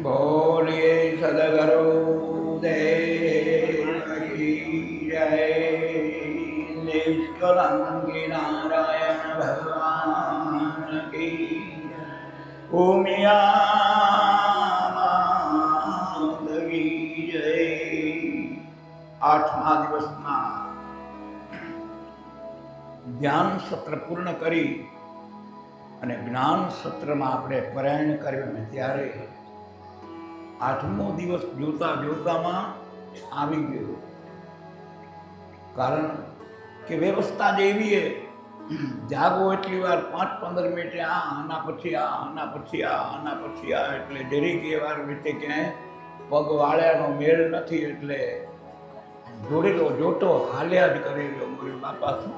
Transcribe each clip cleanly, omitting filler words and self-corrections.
बोलिए सदगुरु देव की जय। निष्कलंकी नारायण भगवान की उमिया माधवी जय। आठमा दिवसना ધ્યાન સત્ર પૂર્ણ કરી અને જ્ઞાન સત્રમાં આપણે પરાયણ કર્યું ત્યારે આઠમો દિવસ જોતા જોતામાં આવી ગયો. કારણ કે વ્યવસ્થા જ એવી છે, જાગો એટલી વાર 5-15 મિનિટે આના પછી આના પછી આના પછી એટલે જરીક એ વાર રીતે ક્યાંય પગ વાળ્યાનો મેળ નથી. એટલે જોડેલો જોતો હાલ્યા જ કરેલો બોલ્યો બાપા શું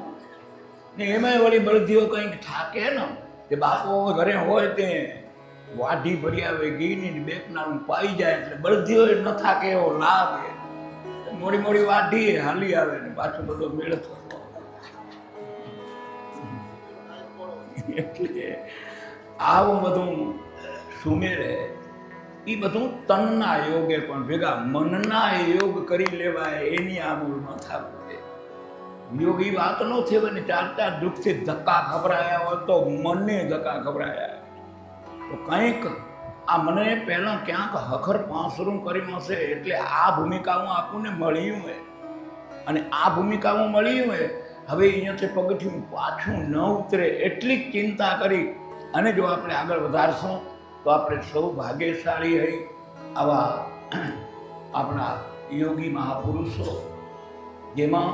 ને એમાંય વળી બળદીઓ કંઈક થાકે ને કે બાપો ઘરે હોય તે વાઢી ભરી આવે ઘીની બેકનારું પાઈ જાય એટલે બળદીઓ ન થાકે એવો લાગે. મોડી મોડી વાઢી હાલી આવે ને પાછો બધો મેળ થતો. એટલે આવું બધું સુમેરે એ બધું તનના યોગે પણ ભેગા મનના યોગ કરી લેવાય એની આમૂલ ન થવું. યોગી વાત નો થયો ને 4 દુઃખથી ધક્કા ખબરાયા હોય તો મને ધક્કા ખબરાયા તો કંઈક આ મને પહેલાં ક્યાંક હખર પાંસરું કર્યું હશે. એટલે આ ભૂમિકાઓ આપણને મળ્યું હોય અને આ ભૂમિકાઓ મળ્યું હોય હવે અહીંયાથી પગથિયું પાછું ન ઉતરે એટલી જ ચિંતા કરી અને જો આપણે આગળ વધારશું તો આપણે સૌ ભાગ્યશાળી હોય. આવા આપણા યોગી મહાપુરુષો જેમાં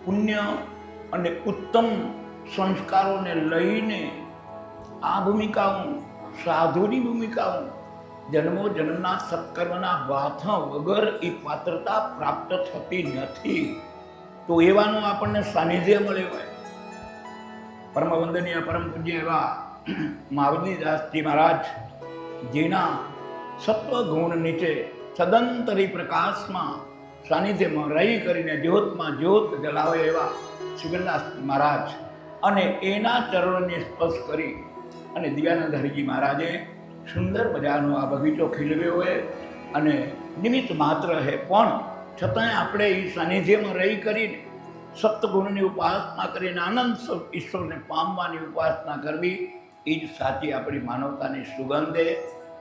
પુણ્ય અને ઉત્તમ સંસ્કારોને લઈને આ ભૂમિકાઓ સાધુની ભૂમિકાઓ જન્મો જન્મના સત્કર્મના વાથા વગર એ પાત્રતા પ્રાપ્ત થતી નથી. તો એવાનું આપણને સાનિધ્ય મળ્યું હોય. પરમ વંદનીય પરમ પૂજ્ય એવા માવજીદાસજી મહારાજ જેના સત્વગુણ નીચે સદંતરી પ્રકાશમાં સાનિધ્યમાં રહી કરીને જ્યોતમાં જ્યોત જલાવે એવા શિવદાસ મહારાજ અને એના ચરણોને સ્પર્શ કરી અને દિવ્યાનંદ હરિજી મહારાજે સુંદર મજાનો આ બગીચો ખીલવ્યો હોય અને નિમિત્ત માત્ર હે પણ છતાંય આપણે એ સાનિધ્યમાં રહી કરીને સપ્તગુણની ઉપાસના કરીને આનંદ ઈશ્વરને પામવાની ઉપાસના કરવી એ જ સાચી આપણી માનવતાની સુગંધે.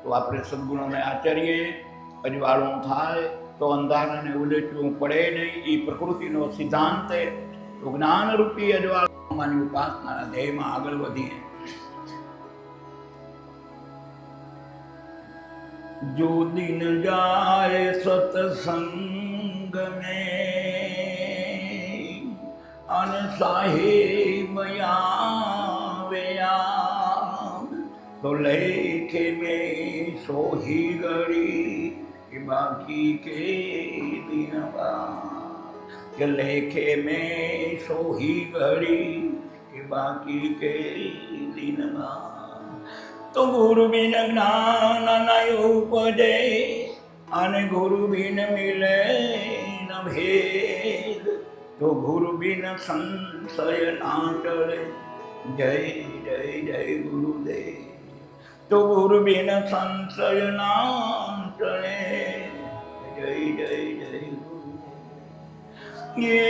તો આપણે સદગુણોને આચરીએ, અજવાળું થાય તો અંધારાને ઉલેચવું પડે નહીં. એ પ્રકૃતિનો સિદ્ધાંત તો જ્ઞાનરૂપી અજવાળાની ઉપાસનાના ધ્યેયમાં આગળ વધીએ. જો દિન જાય સત્સંગ મેં અન સાહેબ આવેયા તો લેખે મેં સોહી ગળી बाकी के दिन के लेखे में सोही घड़ी के बाकी के दिन तो गुरु बिन ज्ञान नहीं उपजे अने गुरु बिन मिले न भेद तो गुरु बिन संशय ना टले. जय जय जय गुरुदेव. तो गुरु बिन संशय ना टले. जय जय जय गुरुदेव. ये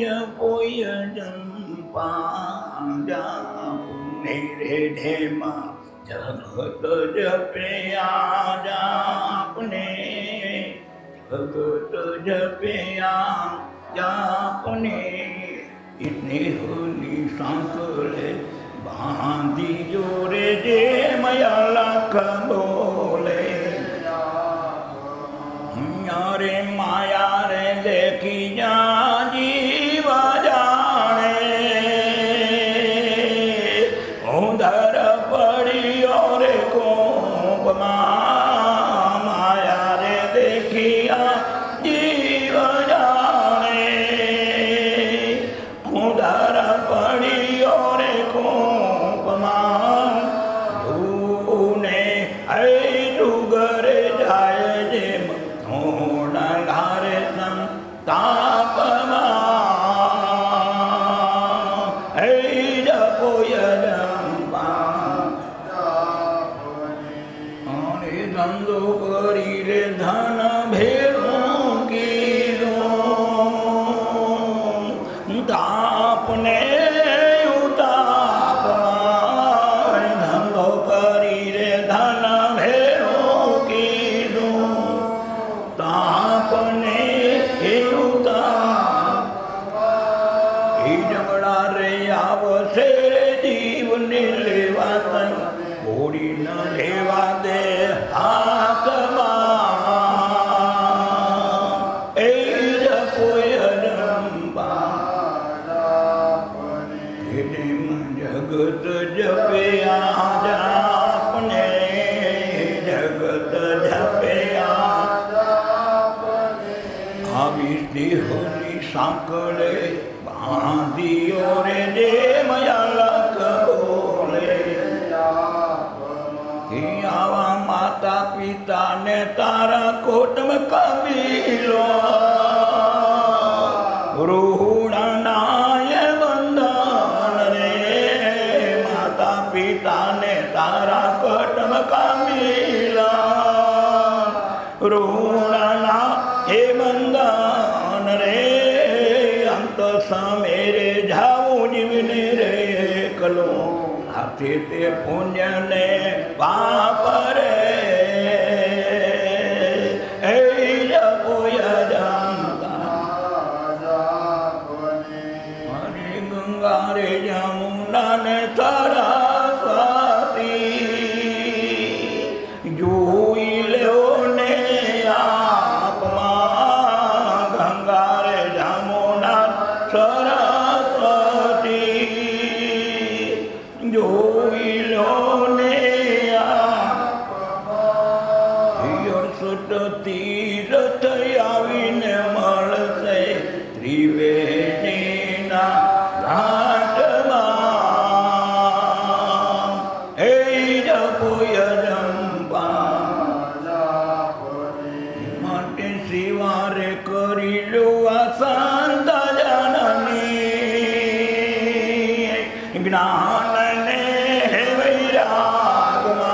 जपोय जंपा जापुने रे ढेमा जगत जपे जापने जगत जपे जापने इतने होली सांकले बांधी जोरे जे मया लाख बोले रे माया रे देखी जा जीव जाने उधर पड़ी और कोप माया रे देखी जीव जाने उधर पड़ी और कोप धूने પડશે રે જીવને લેવા તન ઘોડી ન લેવા દે હાથમાં એ જપોય જંબા જગત જપે આપને જગત જપે આવી દેહની સાંકળે બાંધીઓ રે દે મયાલક બોલે આવા માતા પિતાને તારા કોટમાં કબીલો ઋણાનાય બંધન રે માતા પિતાને તારા કોટમાં કબીલા ઋણાના હે બંધન રે અંત સામે રે જાવું જીવને રે કલો હાથે તે પુણ્ય ને પાપ રે એ જપોય જંબા હરે ગંગા રે જમુના ને સરસ્વતી જોઈ લ્યો ને આપમાં ગંગા રે જમુના સરસ્વતી જોઈ લો ને તીરથ આવીને મળશે ત્રિવેદીના ઘાટમાં હે જપોય જંબા માટે શિવારે કરી લો આ સંત જનની જ્ઞાનને હે વૈરાગમાં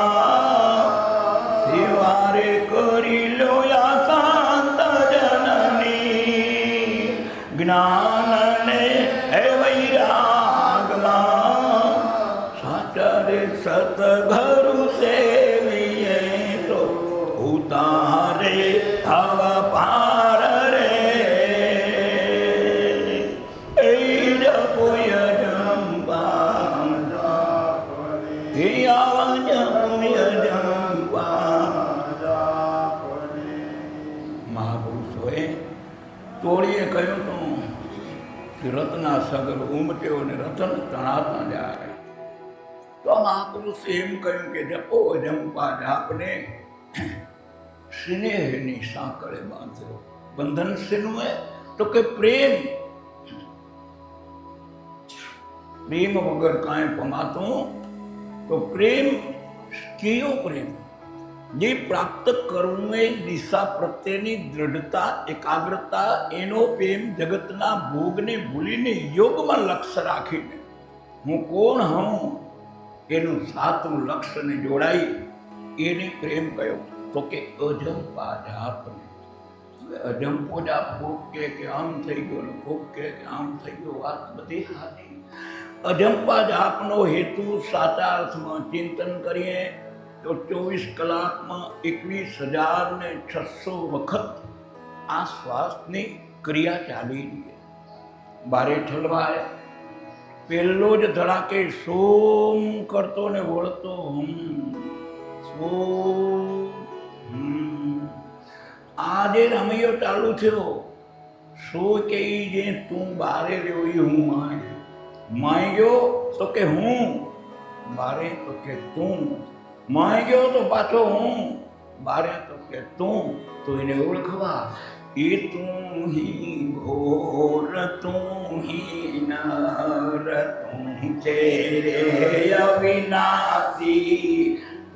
શિવારે કરી લો આ સંત જનની જ્ઞાનને હે વૈરાગમાં સાચરે સતગરુ સેવીએ તો ઉતારે હવ પાર રે એ જપોય જંબા હે આવા જપોય જંબા મહાપુરુષોએ તોડીએ કહ્યું તું કે રત્ના સગર ઉમટ્યો અને રતન તણાતા જાય તો મહાપુરુષે એમ કહ્યું કે જપો જંપા જાપને સ્નેહની સાંકળે બાંધ્યો બંધન શેનું હે તો કે પ્રેમ પ્રેમ વગર કાંઈ પમાતું તો પ્રેમ કેવો પ્રેમ જે પ્રાપ્ત કરવું એ દિશા પ્રત્યેની દ્રઢતા એકાગ્રતા એનો પ્રેમ જગતના ભોગને ભૂલીને યોગમાં લક્ષ્ય રાખીને હું કોણ હું એનું સાતનું લક્ષ્યને જોડાઈ એને પ્રેમ કયો તો કે અજંપા જાપને અજંપો જાપ કોક કે આમ થઈ ગયો ને કોક કે આમ થઈ ગયો વાત બધી સાચી અજંપા જાપનો હેતુ સાચા અર્થમાં ચિંતન કરીએ તો 24 કલાકમાં 21,600 વખત આ શ્વાસની ક્રિયા ચાલી રહી બારે ઠલવાય પહેલો જ ધડાકે સોમ કરતો ને વળતો આજે રમૈયો ચાલુ થયો સો કે જે તું બારે રહ્યો એ હું માય ગયો તો કે હું બારે તો કે તું માય ગયો તો પાછો હું બારે તો કે તું તો એને ઓળખવા એ તું હી ઘોર તું હી નર તું છે રે અવિનાશી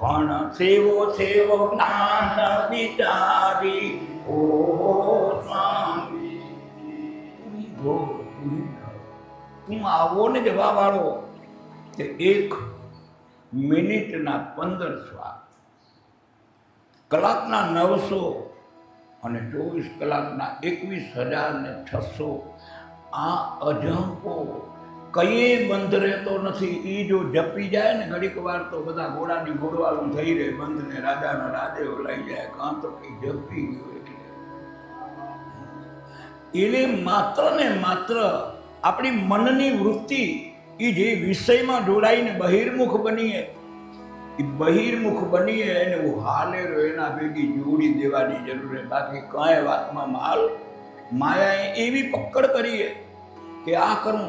પણ સેવો સેવો જ્ઞાન વિચારી ઓ સ્વામી તું આવો ને જવા વાળો કે 1 મિનિટના 15 શ્વાસ કલાકના 900 અને 24 કલાકના 21,600 આ અજંપો કઈ બંધ રહેતો નથી એ જો જપી જાય ને ઘડીક વાર તો બધા ઘોડાની ઘોડવાળું થઈ રહે બંધને રાજાનો રાદેવ લઈ જાય કાં તો કઈ જપી ગયો એટલે એને માત્ર ને માત્ર આપણી મનની વૃત્તિ એ જે વિષયમાં જોડાઈને બહિર્મુખ બનીએ, એ બહિર્મુખ બનીએ એને હું હાલે રહ્યો એના ભેગી જોડી દેવાની જરૂર છે. બાકી કાંઈ વાતમાં માયાએ એવી પકડ કરીએ કે આ કરું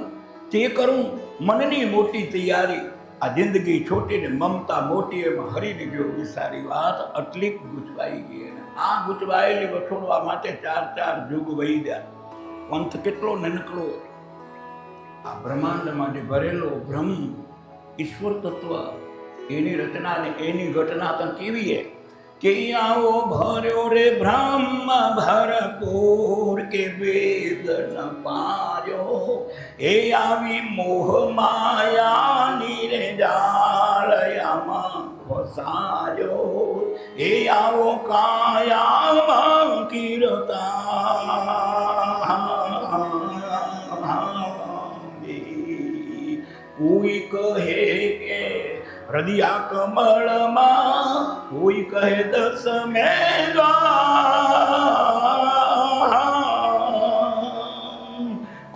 તે કરું, મનની મોટી તૈયારી, આ જિંદગી છોટી ને મમતા મોટી, એમાં હરીને ગયો વિસારી વાત આટલી ગૂંચવાઈ ગઈ. આ ગૂંચવાયેલી વછોડવા માટે 4 યુગ વહી ગયા. પંથ કેટલો નનકડો, આ બ્રહ્માંડમાં જે ભરેલો બ્રહ્મ ઈશ્વર તત્વ, એની રચના ને એની ઘટના તો કેવી છે કે આવો ભર્યો રે બ્રહ્મ ભરપૂર કે વેદ ન પાયો, એ આવી મોહ માયાની રે જાળયામાં ફસાયો, એ આવો કાયામાં કીર્તા. કોઈ કહે કે હૃદય કમળમાં, કોઈ કહે દસમે દ્વામ,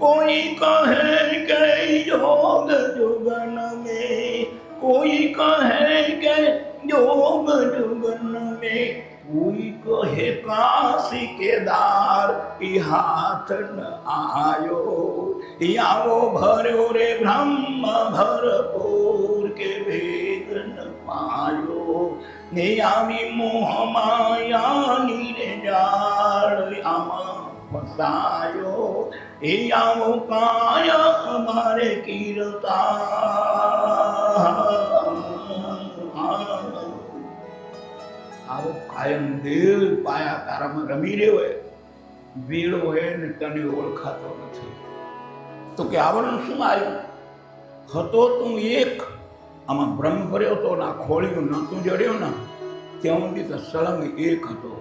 કોઈ કહે કે યોગ જુગન में, કોઈ કહે કે યોગ જુગન में, કોઈ કહે કાશી કેદાર ઈ હાથ ન આયો, આવો ભર્યો રે બ્રહ્મ ભરપૂર કે વેદ ન પાયો, ને આવી મોહ માયાની રે જાળ આમાં ફસાયો, એ આવો કાયા અમારે કીર્તા. આવો કાયમ દેવ પાયા તારામાં રમી રહ્યો હોય, વેળો હોય ને તને ઓળખાતો નથી. તો કે આવરણ શું આવ્યું? હતો તું એક, આમાં બ્રહ્મ ભર્યો તો ના ખોળ્યું નતું જડ્યો ને ત્યાં સુધી તો સળંગ એક હતો.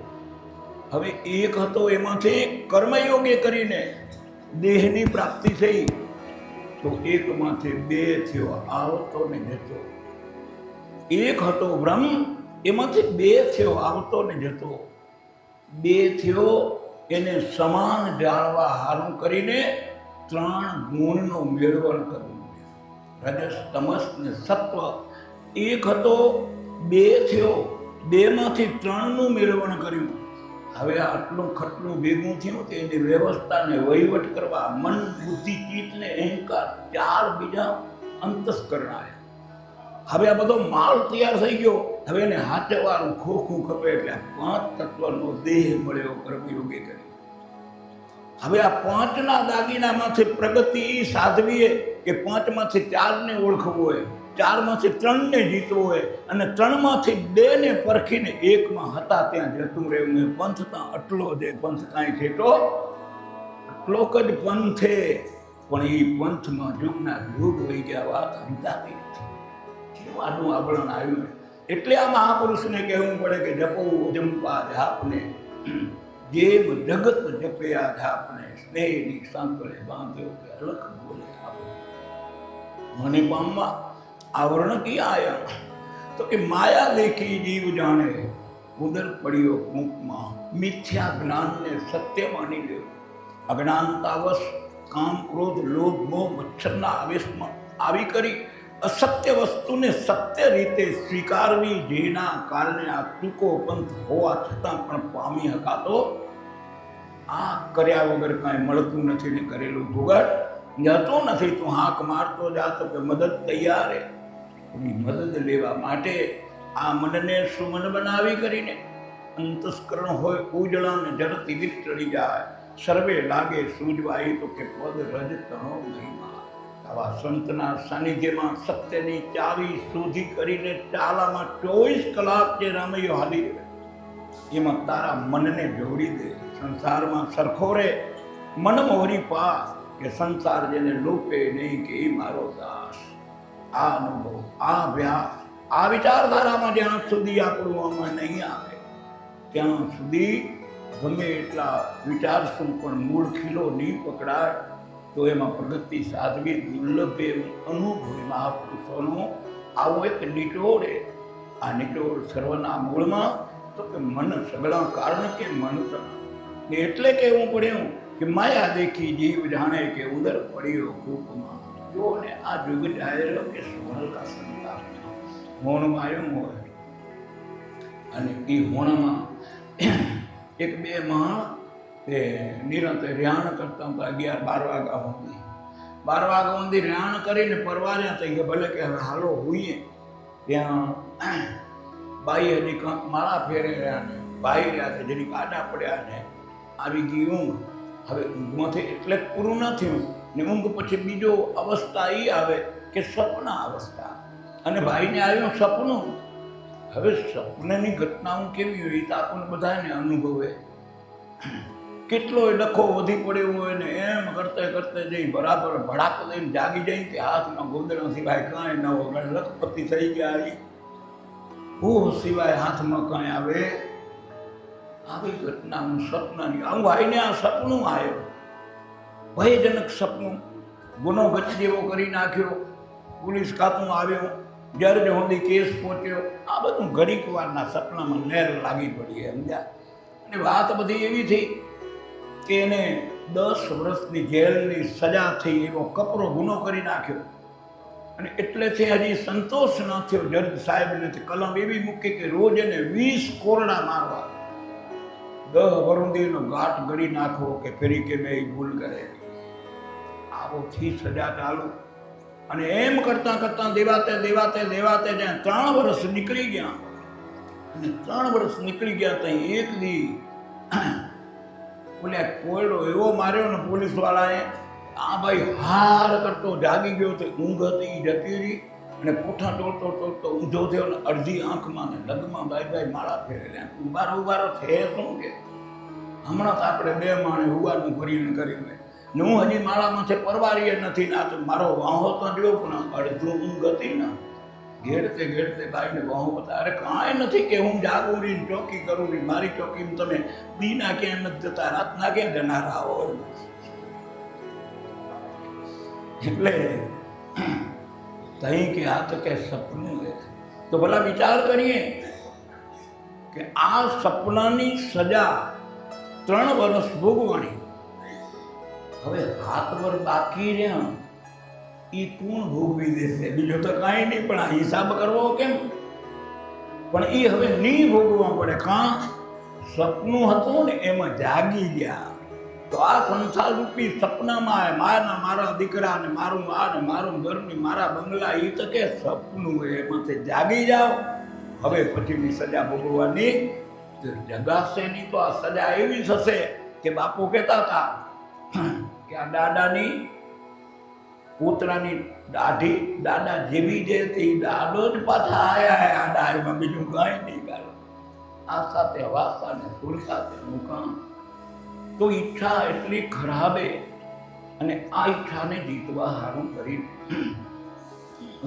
હવે એક હતો, એમાંથી કર્મયોગે કરીને દેહની પ્રાપ્તિ થઈ તો એકમાંથી 2 થયો, આવતો ને જતો. એક હતો બ્રહ્મ, એમાંથી 2 થયો, આવતો ને જતો. 2 થયો એને સમાન જાળવા હારું કરીને 3 ગુણનો મેળવણ કરવું, રજસ તમસ ને સત્વ. એક હતો, 2 થયો, 2માંથી 3નું મેળવણ કર્યું. હવે આટલું ખટલું ભેગું થયું તો એની વ્યવસ્થાને વહીવટ કરવા મન બુદ્ધિ ચિત્ત ને અહંકાર 4 બીજા અંતસ્કરણ આવ્યા. હવે આ બધો માલ તૈયાર થઈ ગયો. હવે એને હાથેવાળું ખોખું ખપે એટલે 5 તત્વનો દેહ મળ્યો કર્મયોગે કરી. હવે આ 5ના દાગીનામાંથી પ્રગતિ સાધવીએ કે 5માંથી 4ને ઓળખવું હોય, 4માંથી 3ને જીતવું હોય, અને 3માંથી 2ને પરખીને 1માં હતા ત્યાં જતું રહેવું. પંથ ત્યાં આટલો છે, પંથ કાંઈ ખેટો આટલોક જ પંથે, પણ એ પંથમાં યુગના યુગ વહી ગયા, વાત સમજાતી નથી. આનું આવરણ આવ્યું. એટલે આ મહાપુરુષને કહેવું પડે કે જપો જંપા જાપને, જેમ જગત જપ્યા જાપને, સ્નેહની સાંકળે બાંધ્યો કે અલખ બોલે આપણે. મને પામવા આવરણ કી આયા? તો કે માયા દેખી જીવ જાણે, ઉદર પડ્યો કૂપમાં, મિથ્યા જ્ઞાનને સત્ય માની લ્યો. અજ્ઞાનતાવશ કામ ક્રોધ લોભ મોહ મચ્છરના આવેશમાં આવી કરી અસત્ય વસ્તુને સત્ય રીતે સ્વીકારવી, જેના કારણે આ ટૂંકો પંથ હોવા છતાં પણ પામી શકાતો. આ કર્યા વગર કાંઈ મળતું નથી ને કરેલું ભોગટ જતો નથી. તું હાક મારતો જાતો કે મદદ તૈયાર હે. મદદ લેવા માટે આ મનને સુમન બનાવી કરીને અંતસ્કરણ હોય ઉજળા ને જરતી વિસ્તળી જાય, સર્વે લાગે સૂજવાઈ તો કે પદ રજ તણો મહિમા. આવા સંતના સાનિધ્યમાં સત્યની ચાવી શોધી કરીને ચાલામાં 24 કલાક જે રામૈયો હાલી રહે, એમાં તારા મનને જોડી દે. સંસારમાં સરખો રે મન મોહરી પા, કે સંસાર જેને લોપે નહીં કે એ મારો દાસ. આ અનુભવ, આ અભ્યાસ, આ વિચારધારામાં જ્યાં સુધી આપણું આમાં નહીં આવે ત્યાં સુધી ગમે એટલા વિચારશું પણ મૂળ ખીલો નહીં પકડાય તો એમાં પ્રગતિ સાધવી દુર્લભ અનુભવ મહાપુરુષોનો આવો એક નિચોડ. આ નિચોડ સર્વના મૂળમાં તો કે મન સગળા કારણ કે મન એટલે કહેવું પડ્યું કે માયા દેખી જીવ જાણે કે ઉદર પડ્યો કૂપમાં. જો ને આ જુગ જાહેર કે સોનલ કા સંતાપ હોણમાં આવ્યું હોય અને એ હોણમાં એક બે માણ તે નિરંતર ર્યાણ કરતા હતા 11-12 વાગ્યા સુધી 12 વાગ્યા સુધી ર્યાણ કરીને પરવાર્યા થઈ ગયા. ભલે કે હવે હાલો હોઈએ. ત્યાં બાઈ હજી માળા ફેરે રહ્યા ને ભાઈ રહ્યા છે, જેની આડા પડ્યા ને આવી ગઈ ઊંઘ. હવે ઊંઘમાંથી એટલે જ પૂરું ન થયું ને ઊંઘ પછી બીજો અવસ્થા એ આવે કે સપના અવસ્થા. અને ભાઈને આવ્યું સપનું. હવે સપનાની ઘટનાઓ કેવી હોય તો આપણને બધાને અનુભવે. કેટલોય ડખો વધી પડ્યો હોય ને એમ કરતે કરતે જઈ બરાબર ભડાક લઈને જાગી જાય કે હાથમાં ગોદડા સિવાય કાંઈ ન હોય, લખપતિ થઈ ગયા. હું સિવાય હાથમાં કાંઈ આવે આવી ઘટનાનું સપનાની. આવું ભાઈને આ સપનું આવ્યું, ભયજનક સપનું. ગુનો ગચ જેવો કરી નાખ્યો. પોલીસ ખાતું આવ્યો, જજ સુધી કેસ પહોંચ્યો. આ બધું ઘડીક વારના સપનામાં લહેર લાગી પડી સમજ્યા. અને વાત બધી એવી થઈ કે એને 10 વર્ષની જેલની સજા થઈ. એવો કપરો ગુનો કરી નાખ્યો અને એટલેથી હજી સંતોષ ન થયો. જજ સાહેબને કલમ એવી મૂકી કે રોજ એને 20 કોરડા મારવા, 10 વરુંદીનો ઘાટ ગળી નાખવો કે ફેરી કે મેં ભૂલ કરે. આવું સજા ચાલુ. અને એમ કરતાં કરતાં દેવાતે દેવાતે દેવાતે જ્યાં 3 વર્ષ નીકળી ગયા. અને 3 વર્ષ નીકળી ગયા ત્યાં એક દી બોલ્યા કોયડો એવો માર્યો ને પોલીસ વાળાએ. આ ભાઈ હાર કરતો જાગી ગયો તો ઊંઘ હતી જતી રહી અને પોઠા તોડતો તોડતો ઊંધો થયો ને અડધી આંખમાં ને લગમાં ભાઈ માળા ફેરેલા. ઉભારો છે શું કે હમણાં તો આપણે 2 માણે ઉવાનું કરીને કર્યું ને હું હજી માળામાંથી પરવારીએ નથી. ના તો મારો વાહો તો જોયો પણ અડધું ઊંઘ હતી ને ઘેડતે ઘેડતે ભાઈને વાહો બતા. અરે કાંઈ નથી કે હું જાગું રહી ચોકી કરું રહી. મારી ચોકીમાં તમે દીના ક્યાં નથી જતા, રાતના ક્યાં જનારા હોય. એટલે તહીં કે આ તો કે સપનું છે. તો ભલા વિચાર કરીએ કે આ સપનાની સજા 3 વર્ષ ભોગવાની. હવે 7 વર્ષ બાકી રહ્યા એ કોણ ભોગવી દેશે? બીજો તો કાંઈ નહીં, પણ આ હિસાબ કરવો કેમ? પણ એ હવે નહીં ભોગવવા પડે. કાં સપનું હતું ને એમાં જાગી ગયા. તો આ સંસાર રૂપી સપનામાં મારા દીકરા ને મારું આ ને મારું ઘર ને મારા બંગલા, એ તો કે સપનું એમાંથી જાગી જાઓ. હવે પછીની સજા ભોગવવાની જગાશે નહીં. તો આ સજા એવી થશે કે બાપુ કહેતા હતા કે આ દાદાની પોતરાની દાઢી દાદા જેવી જે હતી દાદો જ પાછા આયા. આ ડાયમાં બીજું કાંઈ નહીં કાઢો. આ સાથે વાસા ને સુર સાથે મુકામ. તો ઈચ્છા એટલી ખરાબે અને આ ઈચ્છાને જીતવા હારું કરી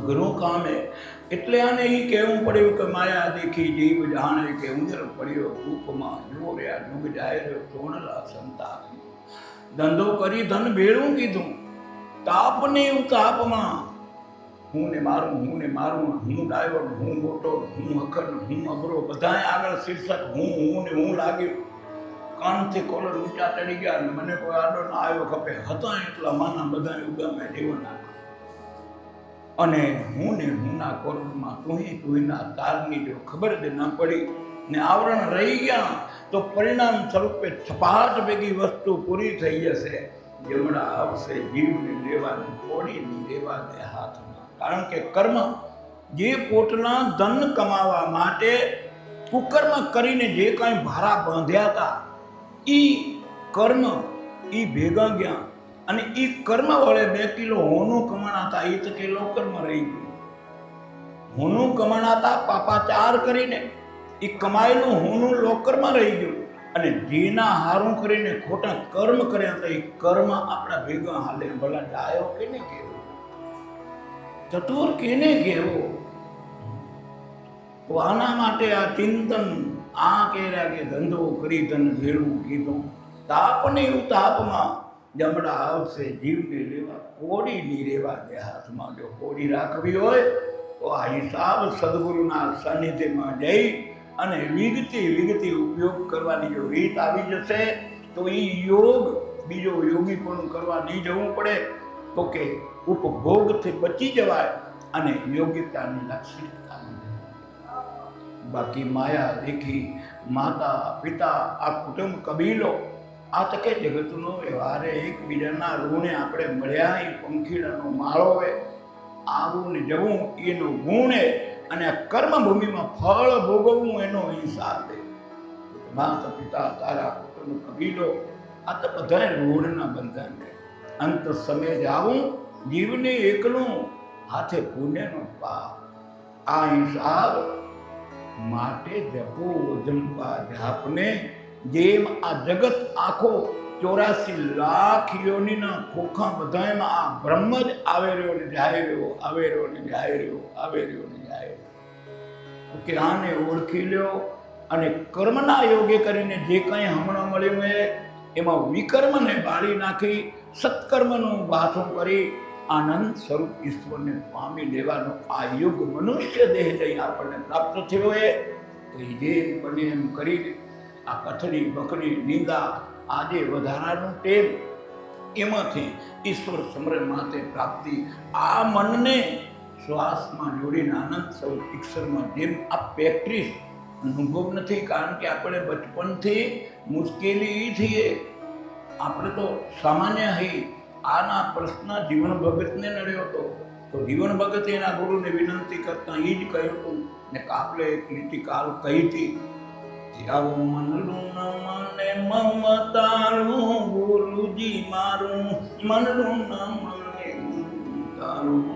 ઘણું કામે. એટલે આને એ કહેવું પડ્યું કે માયા દેખી જીવ જાણે કે ઉંદર પડ્યો કૂપમાં જો રહ્યા જુગ જાય સોનલા સંતાપ. ધંધો કરી ધન ભેળું કીધું, તાપને તાપમાં હું ને મારું હું ડાયો હું મોટો હું અખર હું અબરો બધાય આગળ શીર્ષક હું ને હું લાગ્યું. કાનથી કોલર ઊંચા ચડી ગયા ને મને કોઈ આડો ના આવ્યો ખપે. હતા એટલા માના બધા ઉગામે જીવન નાખ્યું. અને હું ને હુંના કોલરમાં તુંના તારની જો ખબર જ ન પડી ને આવરણ રહી ગયા તો પરિણામ સ્વરૂપે છપાટ ભેગી વસ્તુ પૂરી થઈ જશે. જમણા આવશે જીવને લેવાને કોડીની લેવા દે હાથમાં. કારણ કે કર્મ જે પોટના ધન કમાવા માટે કુકર્મ કરીને જે કાંઈ ભારા બાંધ્યા હતા એ કર્મ એ ભેગા ગયા. અને એ કર્મ વડે 2 કિલો હોનું કમાણા હતા એ તો કે લોકર્મ રહી ગયું. હોનું કમાણા હતા પાપાચાર કરીને એ કમાયેલું હોનું લોકરમાં રહી ગયું. અને જેના હારું કરીને ખોટા કર્મ કર્યા હતા એ કર્મ આપણા ભેગા હાલે. ભલા ડાયો કેને કહેવો, ચતુર કેને કહેવો? તો આના માટે આ ચિંતન આ કહેરહ્યા કે ધંધો કરી ધન ભેળવું કીધું. તાપને તાપમાં જમડા આવશે જીવને લેવા કોડી ની રેવા દે હાથમાં. જો કોડી રાખવી હોય તો આ હિસાબ સદગુરુના સાનિધ્યમાં જઈ અને વિગતી ઉપયોગ કરવાની જો રીત આવી જશે તો એ યોગ બીજો યોગી પણ કરવા નહીં જવું પડે. તો કે ઉપભોગથી બચી જવાય અને યોગ્યતાની લાક્ષણિકતા મળે. બાકી માયા દેખી માતા પિતા આ કુટુંબ કબીલો આ તકે જગતનો વ્યવહારે એકબીજાના ઋણે આપણે મળ્યા એ પંખીડાનો માળો હે. આવું ને જવું એનો ગુણ હે અને આ કર્મભૂમિમાં ફળ ભોગવવું એનો હિસાબ હે. માતા પિતા તારા કુટુંબ કબીલો આ તો બધા ઋણના બંધન હે. અંત સમય જાવું જીવને એકલું હાથે પુણ્યનો પાપ. આ હિસાબ માટે જપો જંપા જાપને. જેમ આ જગત આખો 84 લાખ યોનિના ખોખા બધામાં આ બ્રહ્મ જ આવે રહ્યો ને જાય રહ્યો, આવે રહ્યો ને જાય રહ્યો, આવે રહ્યો ને જાય રહ્યો. કે આને ઓળખી લ્યો અને કર્મના યોગે કરીને જે કંઈ હમણાં મળ્યું એ એમાં વિકર્મને બાળી નાખી સત્કર્મનું બાથું કરી આનંદ સ્વરૂપ ઈશ્વરને પામી લેવાનો આ યુગ મનુષ્ય દેહ જઈ આપણને પ્રાપ્ત થયો એ જેમ બને એમ કરીને આ કથની બકરી નિંદા આજે વધારાનું ટેમ એમાંથી ઈશ્વર સમરણ માટે પ્રાપ્તિ આ મનને શ્વાસમાં જોડીને આનંદ સ્વરૂપ ઈશ્વરમાં જેમ આ પ્રેક્ટિસ અનુભવ નથી. કારણ કે આપણે બચપનથી મુશ્કેલી થઈએ. આપણે તો સામાન્ય હઈ. આના પ્રશ્ન જીવન ભગતને નડ્યો હતો તો જીવન ભગત એના ગુરુને વિનંતી કરતા એ જ કહ્યું હતું ને કાપલે એક લીટી કાલ કહી હતી. આવું મનડું ન મને મમતારું ગુરુજી મારું, મનડું ન મને તારું,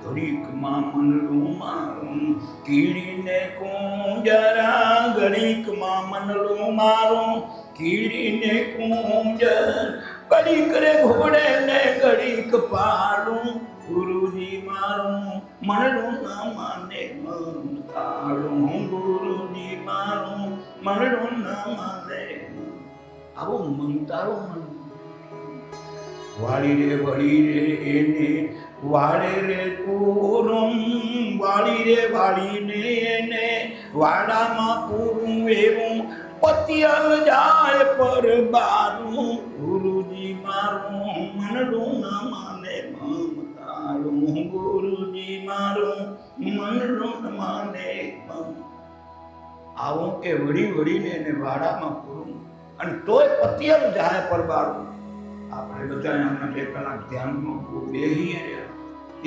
ઘડીકમાં મનડું મારું કીડીને કુંજરા, ઘડીકમાં મનડું મારું કીડીને કુંજર, ઘડીક રે ઘોડે ને ઘડીક પાડું, ગુરુજી મારું મનડું ન માને મમતારું, ગુરુજી મારું મનડું ન માને. આવું મમતારું મન વાળી રે વળી રે એને વાળે રે પૂરું, વાળી રે વાળીને એને વાડામાં પૂરું એવું પતિયલ જાય પર બારું, ગુરુજી મારું મનડું ન માને મમતારું, ગુરુજી મારું મનડું ન માને. આવું કે વળી વળીને એને વાડામાં પૂરું અને તોય પતિયલ જાય પર બારું. આપણે બધા હમણાં 2 કલાક ધ્યાનમાં બેહીએ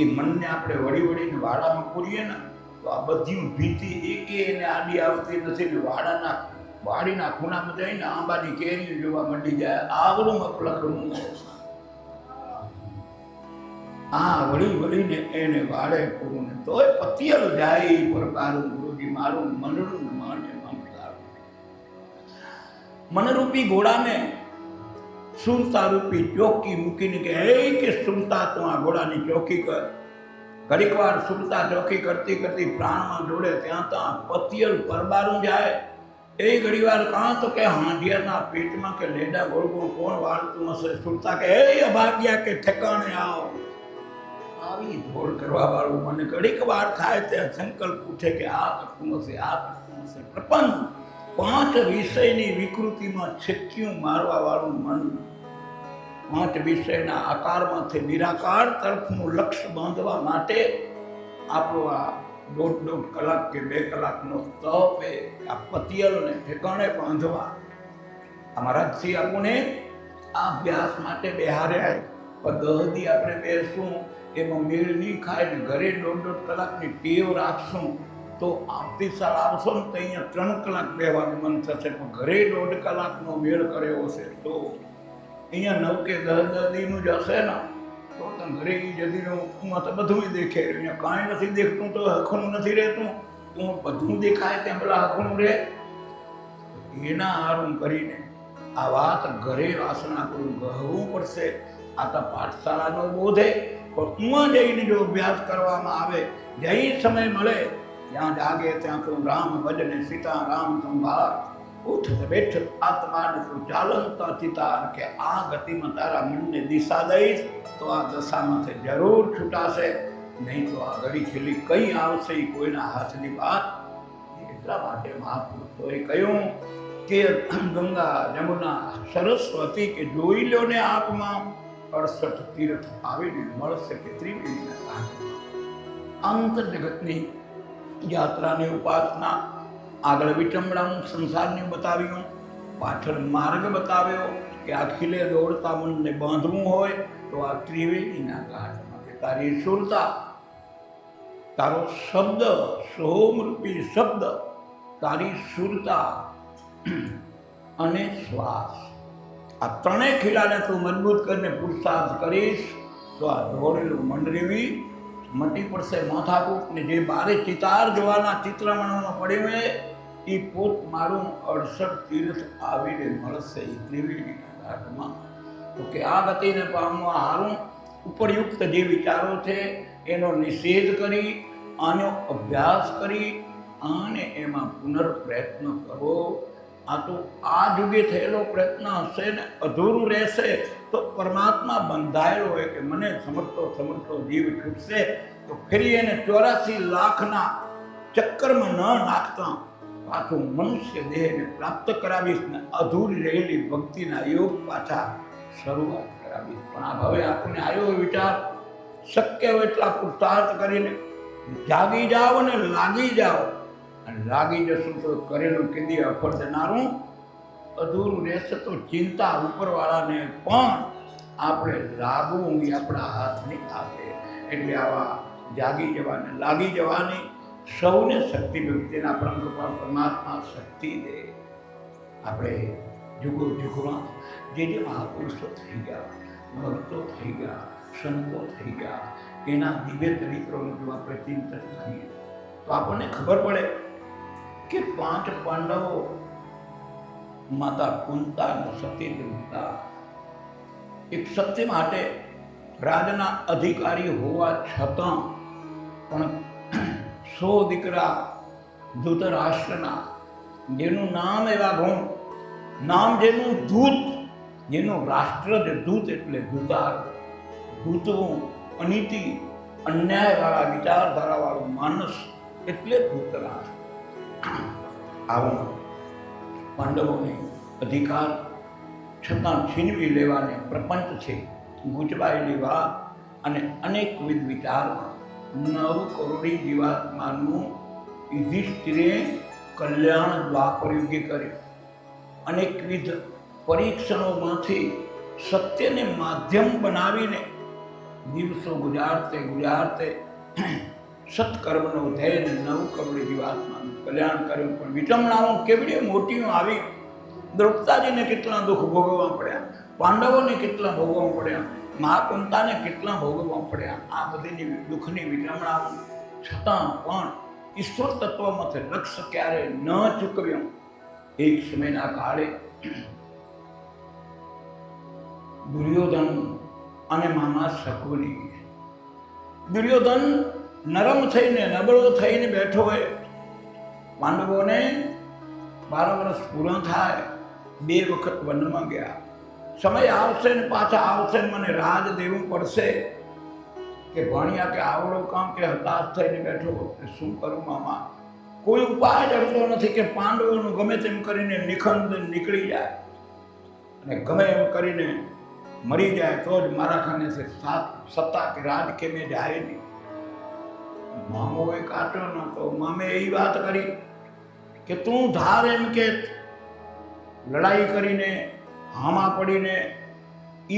એ મનને આપણે વળી વળીને વાડામાં પૂરીએ ને તો આ બધી ભીતિ એકે એને આડી આવતી નથી ને વાડીના ખૂણામાં જઈને આંબાની કેરી જોવા માંડી જાય. આવડું અપલખડું આ વળી વળીને એને વાડે પૂરું ને તોય પતિયલ જાય પર બારું, ગુરુજી મારું મનડું માને મમતારું. મનરૂપી ઘોડાને સુરતા રૂપી ચોકી મૂકીને કે હે કે સુરતા તું આ ઘોડાની ચોકી કર. ઘડીક વાર સુરતા ચોકી કરતી કરતી પ્રાણમાં જોડે ત્યાં ત્યાં પતિયલ પરબારું જાય. એ ઘડી વાર કાં તો કે હાંડિયાના પેટમાં કે લેડા ગોળ ગોળ કોણ વાળતું હશે. સુરતા કે હે અભાગ્યા કે ઠેકાણે આવ. આવી ધોળ કરવા વાળું મને ઘડીક વાર થાય ત્યાં સંકલ્પ ઉઠે કે આ કરતું હશે, આ કરતું હશે. પ્રપંચ 5 વિષયની વિકૃતિમાં છેક્યું મારવા વાળું મન 5 વિષયના આકારમાંથી નિરાકાર તરફનું લક્ષ્ય બાંધવા માટે આપણો આ 1.5 કલાક કે 2 કલાકનો તપ એ આ પતિયલને ઠેકાણે બાંધવા અમારાથી આપણને આ અભ્યાસ માટે બેહાર્યા. પણ 10 દી આપણે બેસું એમાં મેળ નહીં ખાય ને ઘરે 1.5 કલાકની ટેવ રાખશું તો આવતી સાલ આવશો ને તો અહીંયા 3 કલાક બેવાનું મન થશે. પણ ઘરે 1.5 કલાકનો મેળ કર્યો હશે તો અહીંયા 9 કે 10 દીનું જ હશે ને તો ઘરે એ જદીનું તો બધું દેખે. અહીંયા કાંઈ નથી દેખતું તો હખણું નથી રહેતું. તું બધું દેખાય તેમ પેલા હખણું રહે. એના હારું કરીને આ વાત ઘરે વાસના કરું ગહવું પડશે. આ તો પાઠશાળાનો બોધે પણ ઉમાં જઈને જો અભ્યાસ કરવામાં આવે જઈ સમય મળે ત્યાં જાગે ત્યાં તું રામ ભજને સીતા રામ સંભાળ. ઉઠ બેઠ આત્માને તું ચાલંતા ચિતાર કે આ ગતિમાં તારા મનને દિશા દઈશ તો આ દશામાંથી જરૂર છૂટાશે. નહીં તો આ ઘડી છેલ્લી કઈ આવશે એ કોઈના હાથની વાત. એટલા માટે મહાપુરુષોએ કહ્યું કે ગંગા જમુના સરસ્વતી કે જોઈ લો ને આંખમાં 68 તીર્થ આવીને મળશે કે ત્રિવેણીના ઘાટ અંત જગતની યાત્રાની ઉપાસના આગળ વિટંબણાનું સંસારની બતાવ્યું, પાછળ માર્ગ બતાવ્યો કે આ ખીલે દોડતા મનને બાંધવું હોય તો આ ત્રિવેણીના ઘાટમાં કે તારી સુરતા, તારો શબ્દ, સોમરૂપી શબ્દ, તારી સુરતા અને શ્વાસ, આ ત્રણેય ખીલાને તું મજબૂત કરીને પુરુષાર્થ કરીશ તો આ દોડેલું મંડરેવી મટી પડશે. માથાકૂટ ને જે બારે ચિતાર જોવાના ચિત્રમણોમાં પડ્યું એ પોત મારું 68 તીર્થ આવીને મળશે એ ત્રિવેણીના ઘાટમાં. તો કે આ ગતિને પામવા હારું ઉપરયુક્ત જે વિચારો છે એનો નિષેધ કરી, આનો અભ્યાસ કરી અને એમાં પુનર્પ્રયત્ન કરો. આ તો આ યુગે થયેલો પ્રયત્ન હશે ને અધૂરું રહેશે તો પરમાત્મા બંધાયેલો હોય કે મને સમર્થો જીવ છૂટશે તો ફરી એને 84 લાખના ચક્કરમાં ન નાખતા પાછું મનુષ્ય દેહને પ્રાપ્ત કરાવીશ ને અધૂરી રહેલી ભક્તિના યોગ પાછા શરૂઆત કરાવીશ. પણ આ હવે આપણને આવ્યો વિચાર, શક્ય હોય એટલા પુરુષાર્થ કરીને જાગી જાઓ અને લાગી જાઓ. અને લાગી જશું તો કરેલું કીધી અફળ જનારું અધૂરું રહેશે. તો ચિંતા ઉપરવાળાને પણ આપણે લાગવું એ આપણા હાથની આવે. એટલે આવા જાગી જવાને લાગી જવાની સૌને શક્તિ ભક્તિના પરમ કૃપા પરમાત્મા શક્તિ દે. આપણે જુગમાં જે મહાપુરુષો થઈ ગયા, ભક્તો થઈ ગયા, સંતો થઈ ગયા, એના દિવ્ય ચરિત્રોનું જો આપણે ચિંતન કરીએ તો આપણને ખબર પડે કે 5 પાંડવો માતા કુંતા અને સતી દુર્ગા એક સત્ય માટે રાજના અધિકારી હોવા છતાં પણ 100 દીકરા ધૃતરાષ્ટ્રના, જેનું નામ એવા ગુણ, નામ જેનું દૂત, જેનું રાષ્ટ્ર જ દૂત એટલે દૂતાર, દૂતવું, અનીતિ, અન્યાયવાળા વિચારધારાવાળું માનસ એટલે ધૃતરાષ્ટ્ર. આવું પાંડવોને અધિકાર છતાં છીનવી લેવાને પ્રપંચ છે, ગૂંચવાયેલી વાત અને અનેકવિધ વિચારમાં 9 કરોડી જીવાત્માનું યુધિષ્ઠિરે કલ્યાણ દ્વાપર યુગે કર્યું. અનેકવિધ પરીક્ષણોમાંથી સત્યને માધ્યમ બનાવીને દિવસો ગુજારતે સત્કર્મનો ધૈર્ય 9 કરોડ જીવાત્માનું કલ્યાણ કર્યું. પણ વિટંબણાઓ કેવડી મોટીઓ આવી. દ્રૌપદાજીને કેટલા દુઃખ ભોગવવા પડ્યા, પાંડવોને કેટલા ભોગવવા પડ્યા, મહાકુંતાને કેટલા ભોગવવા પડ્યા. આ બધી દુઃખની વિટંબણાઓ છતાં પણ ઈશ્વર તત્વમાંથી લક્ષ્ય ક્યારે ન ચૂકવ્યું. એક સમયના કાળે દુર્યોધન અને મામા શકુની, દુર્યોધન નરમ થઈને નબળો થઈને બેઠો હોય. પાંડવોને 12 વર્ષ પૂર્ણ થાય, 2 વખત વનમાં ગયા. સમય આવશે ને પાછા આવશે ને મને રાજ દેવું પડશે કે ભણ્યા કે આવડો કામ કે હતાશ થઈને બેઠો કે શું કરું મામા. કોઈ ઉપાય જડતો નથી કે પાંડવોનું ગમે તેમ કરીને નિખંદ નીકળી જાય અને ગમે એમ કરીને મરી જાય તો જ મારા ખાને છે સત્તા કે રાજ કે મેં જાય નહીં. મામોએ કાટ્યો ન તો મામે એ વાત કરી કે તું ધાર એમ કે લડાઈ કરીને હામા પડીને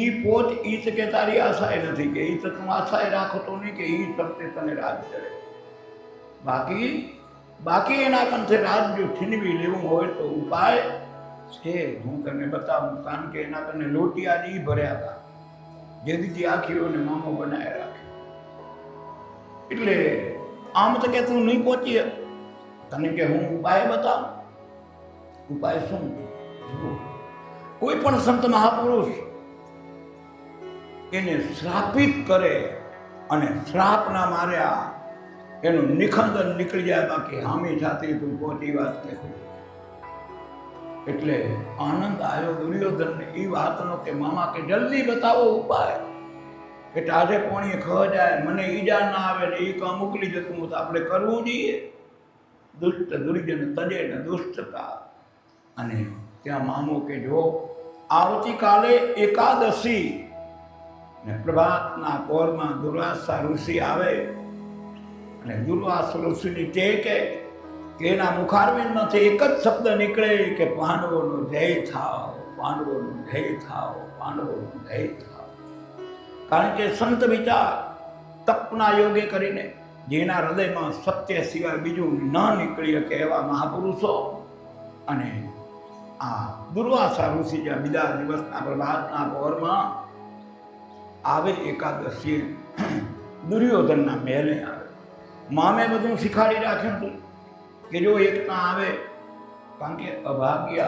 ઈ પોચ ઈ કે તારી આશાએ નથી કે ઈ તો તું આશાએ રાખતો નહીં કે ઈ શક્તિ તને રાજ ચડે. બાકી એના કંઠે રાજ જો છીનવી લેવું હોય તો ઉપાય છે, હું તને બતાવું. કારણ કે એના કને લોટિયા ઈ ભર્યા હતા, જેથી આખીઓને મામો બનાવી રાખે. એટલે આમ તો કે તું નહીં પહોંચીએ, તને કે હું ઉપાય બતાવું. ઉપાય શું? કોઈ પણ સંત મહાપુરુષ એને શ્રાપિત કરે અને શ્રાપ ના માર્યા એનું નિખંદન નીકળી જાય, બાકી હામી સાથે તું ખોટી વાત કહે. એટલે આનંદ આવ્યો દુર્યોધનને એ વાતનો કે મામા કે જલ્દી બતાવો ઉપાય કે આજે કોણીએ ખ જાય, મને ઈજા ના આવે ને એ કામ મોકલી જતું તો આપણે કરવું જોઈએ. દુષ્ટ દુર્જન તજે ને દુષ્ટતા. અને ત્યાં મામો કે જો આવતીકાલે એકાદશી ને પ્રભાતના પોરમાં દુર્વાસા ઋષિ આવે અને દુર્વાસા ઋષિની ટેકે કે એના મુખારવિંદમાંથી એક જ શબ્દ નીકળે કે પાંડવોનો જય થાવ, પાંડવોનો જય થાવ, પાંડવોનો જય થાવ. કારણ કે સંત વિચાર તપના યોગે કરીને જેના હૃદયમાં સત્ય સિવાય બીજું ન નીકળી શકે એવા મહાપુરુષો અને આ દુર્વાસા ઋષિ જ્યાં બીજા દિવસના પ્રભાતના પહોરમાં આવે એકાદશીએ દુર્યોધનના મહેલે આવે. મામે બધું શીખાડી રાખ્યું હતું કે જો એકતા આવે, કારણ કે અભાગ્ય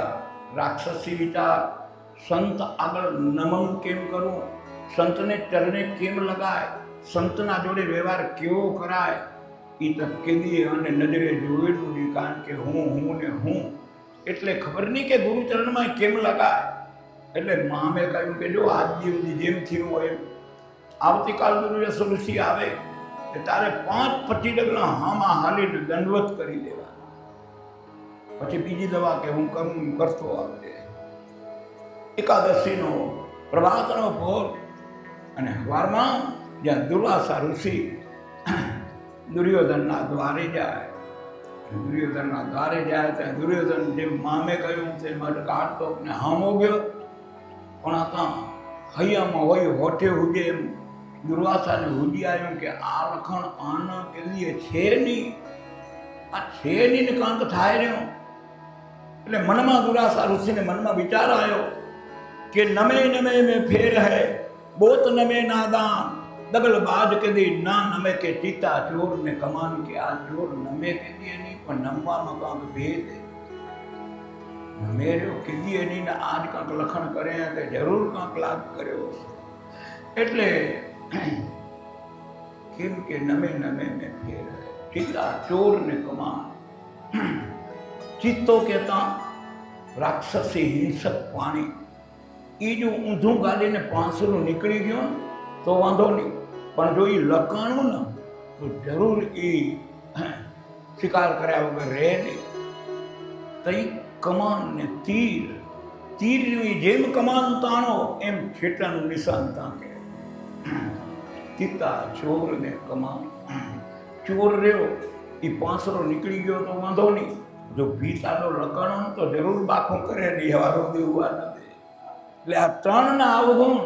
રાક્ષસી વિચાર, સંત આગળ નમન કેમ કરવું, સંતને ચરણે કેમ લગાય, સંતના જોડે વ્યવહાર કેવો કરાય, એ તો કેદી અને નજરે જોયેલું નહીં. કારણ કે હું ને હું એટલે ખબર નહીં કે ગુરુચરણમાં કેમ લગાય. એટલે મામે કહ્યું કે જો આજ દિવસની જેમ થયું હોય એમ આવતીકાલ દુર્વાસા ઋષિ આવે કે તારે 5-25 ડગલા હામાં હાલીને દંડવત કરી દેવા, પછી બીજી દવા કે હું કરતો આવજે. એકાદશીનો પ્રભાતનો ભોર અને સવારમાં જ્યાં દુર્વાસા ઋષિ દુર્યોધનના દ્વારે જાય, દુર્યોધનના દ્વારે જાય ત્યાં દુર્યોધન જેમ મામે કહ્યું તે માટે કાઢતો ને હામો ગયો, પણ આ હૈયામાં હોય હોઠે હુજે એમ દુર્વાસાને હુજી આવ્યું કે આ લખણ આન કે લીએ છે નહીં, આ છે નહીં ને કાંક થાય રહ્યો. એટલે મનમાં દુર્વાસા ઋષિને મનમાં વિચાર આવ્યો કે નમે નમે મેં ફેર હૈ બોત નમે નાદાન દગલ બાજ કે દી ના નમે કે ચીતા ચોર ને કમાન કે આ ચોર નમે કે દીએ નહીં પણ નમવામાં કાંક ભેદ નમે રહ્યો કે દીએ નહીં ને આજ કાંક લખણ કરે કે જરૂર કાંક લાભ કર્યો. એટલે કેમ કે નમે નમે મેં ફેર હૈ ચીતા ચોર ને કમાન. ચિત્તો કહેતા રાક્ષસી હિંસક પાણી, એ જો ઊંધું ગાડીને પાંસરું નીકળી ગયો તો વાંધો નહીં, પણ જો એ લકાણું ને તો જરૂર એ શિકાર કર્યા વગર રહે નહીં. તઈ કમાન ને તીરની જેમ કમાન તાણો એમ છેટાનું નિશાન તાકે. તીતા ચોર ને કમાન, ચોર રહ્યો એ પાંસરો નીકળી ગયો તો વાંધો નહીં, જો ભીતાનો લકાણો તો જરૂર બાખું કરે નહીં, હવારો દેવા નથી. એટલે આ ત્રણના અવગુણ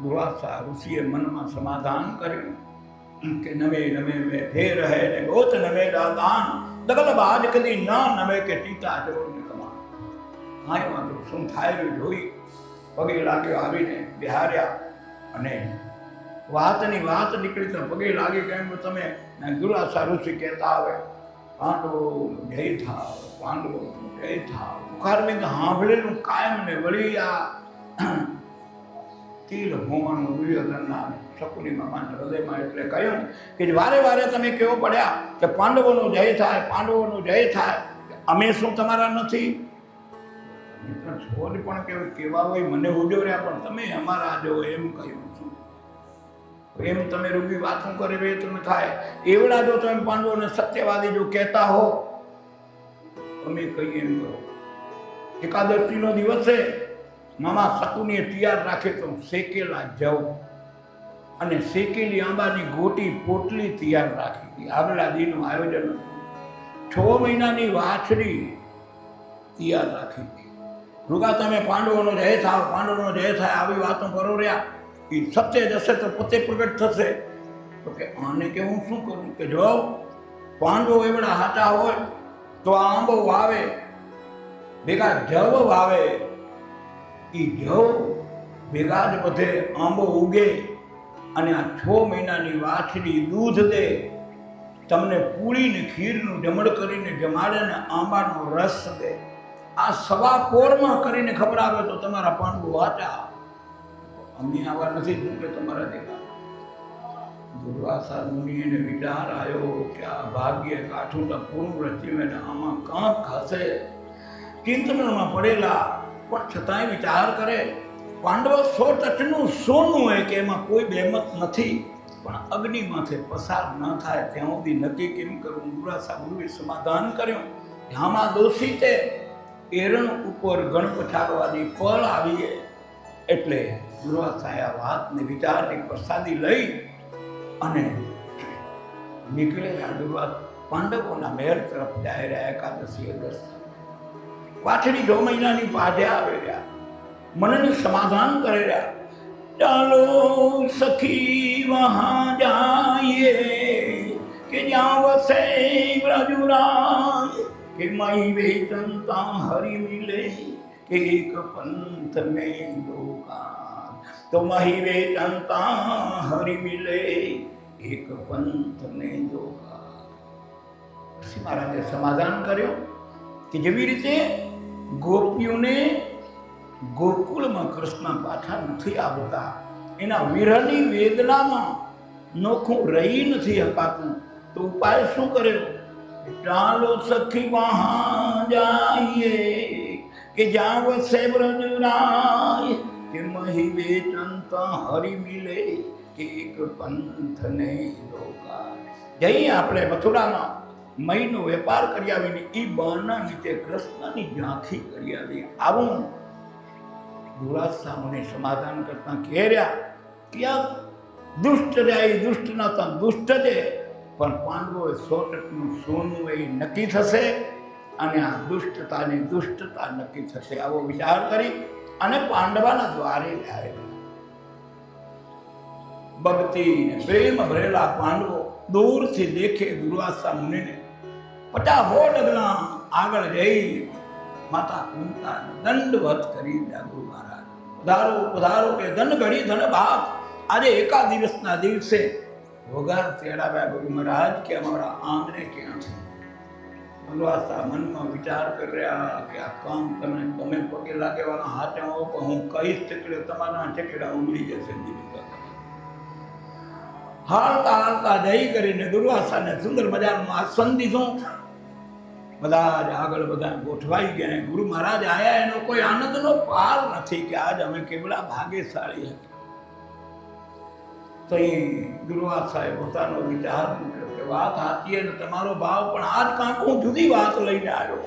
દુર્વાસા ઋષિએ મનમાં સમાધાન કર્યું કે નમે નમે મેં ફેર હૈ ને ગોત નમે દાદાન દગલ બાજ કદી ના નમે કે ટીતા ચોર ને કમાન. કાંઈ વાંધો શું થાય જોઈ પગે લાગ્યો, આવીને બિહાર્યા અને વાતની વાત નીકળી તો પગે લાગી કેમ તમે દુર્વાસા ઋષિ કહેતા આવે પાંડવોનું જય થાવ, પાંડવોનું જય થાવ. મુખારવિંદ સાંભળેલું કાયમ ને વળી આ તીલ હોવાનું દુર્યોધનના શકુની મામાના હૃદયમાં એટલે કહ્યું કે વારે વારે તમે કેવો પડ્યા કે પાંડવોનું જય થાય, પાંડવોનું જય થાય, અમે શું તમારા નથી? છોડ પણ કેવા હોય મને ઉજો રહ્યા પણ તમે અમારા જો એમ કહ્યું છું, એમ તમે રૂબી વાતું કરે એ તમે થાય. એવડા જો તમે પાંડવોને સત્યવાદી જો કહેતા હો તમે કહીએ એમ કરો. એકાદશીનો દિવસે મામા શકુનીએ તૈયાર રાખે તો શેકેલા જવ અને શેકેલી આંબાની ગોટી પોટલી તૈયાર રાખી હતી. આગલા દિનનું આયોજન 6 મહિનાની વાછડી તૈયાર રાખી હતી. રૂગા તમે પાંડવોનો જય થાવ, પાંડવોનો જય થાય આવી વાતો કરો રહ્યા, એ સત્ય જશે તો પોતે પ્રગટ થશે. તો કે આને કે હું શું કરું કે જો પાંડવો એવડા હાચા હોય તો આ આંબો વાવે, ભેગા જવ વાવે, એ જવ ભેગા જ બધે આંબો ઉગે અને આ 6 મહિનાની વાછડી દૂધ દે, તમને પૂરીને ખીરનું જમણ કરીને જમાડે ને આંબાનો રસ દે. આ સવા પોરમાં કરીને ખવડાવે તો તમારા પાંડવો વાચા. અમે આવા નથી શું કે તમારા જેવા. દુર્વાસા મુનિને વિચાર આવ્યો કે આ ભાગ્ય કાઠું તો પૂરું રચ્યું એને આમાં કાંક હશે. ચિંતનમાં પડેલા પણ છતાંય વિચાર કરે પાંડવ 100% સોનું હોય કે એમાં કોઈ બેમત નથી, પણ અગ્નિમાંથી પસાર ન થાય ત્યાં સુધી નક્કી કેમ કરવું. દુર્વાસા ગુરુએ સમાધાન કર્યું કે આમાં દોષી તે એરણ ઉપર ગણ પછાડવાની ફળ આવીએ એટલે દુર્વાસાએ આ વાતને વિચારની પ્રસાદી લઈ અને નીકળેલા પાંડવોના મહેલ તરફ જાય રહ્યા. એકાદશી દર્શન વાછડી 6 મહિનાની પાઢે આવી રહ્યા, મનને સમાધાન કરે રહ્યા. ચાલો સખી વહાં જાઈએ કે જ્યાં વસે બ્રજરાય, કે મહી વેચનતા હરી મિલે કે એક પંથ મેં દોકાન. તો મહી વેચનતા હરી મિલે એક પંથ મેં દોકાન. શ્રી મહારાજે સમાધાન કર્યો કે જેવી રીતે ગોપીઓને ગોકુળમાં કૃષ્ણ પાછા નથી આવતા, એના વિરહની વેદનામાં નોખું રહી નથી અપાતું, તો ઉપાય શું કર્યો? ચાલો સખી વહાં જાઈએ કે જ્યાં વસે બ્રજરાય, કે મહી વેચનતા હરી મિલે કે એક પંથ ને દોકા. જઈએ આપણે મથુરામાં મહીનો વેપાર કરી આવીને એ બહાના નીચે કૃષ્ણની ઝાંખી કરી આવી. આવું દુર્વાસા મુનિ સમાધાન કરતા કહેર્યા કે આ દુષ્ટ જાય, દુષ્ટ નતા દુષ્ટ છે, પણ પાંડવોએ 100% સોનું એ નક્કી થશે અને આ દુષ્ટતાની દુષ્ટતા નક્કી થશે. આવો વિચાર કરી અને પાંડવાના દ્વારે આવ્યા. ભક્તિ ને પ્રેમ ભરેલા પાંડવો દૂરથી દેખે દુર્વાસા મુનિને, ફટાફટ ડગલા આગળ જઈ માતા કુંતા દંડવત કરી ગુરુ મહારાજ, પધારો પધારો કે ધન ઘડી ધન ભાગ. આજે એકાદશીના દિવસે વગાર તેડાવ્યા ગુરુ મહારાજ કે અમારા આંગણે ક્યાં છે? દુર્વાસા મનમાં વિચાર કરી રહ્યા કે આ કામ તમે પગે લાગેવાના હાથે આવો, પણ હું કહીશ તેટલે તમારા ચેકડા ઉમરી જશે. હાલતા હાલતા જઈ કરીને દુર્વાસાને સુંદર મજાનું આસન દીધું. બધા જ આગળ બધા ગોઠવાઈ ગયા. ગુરુ મહારાજ આયા એનો કોઈ આનંદનો પાર નથી કે આજ અમે કેવડા ભાગ્યશાળી હતા. તો એ દુર્વાસાએ પોતાનો વિચાર મૂક્યો કે વાત સાચી ને તમારો ભાવ, પણ આજ કાંક હું જુદી વાત લઈને આવ્યો.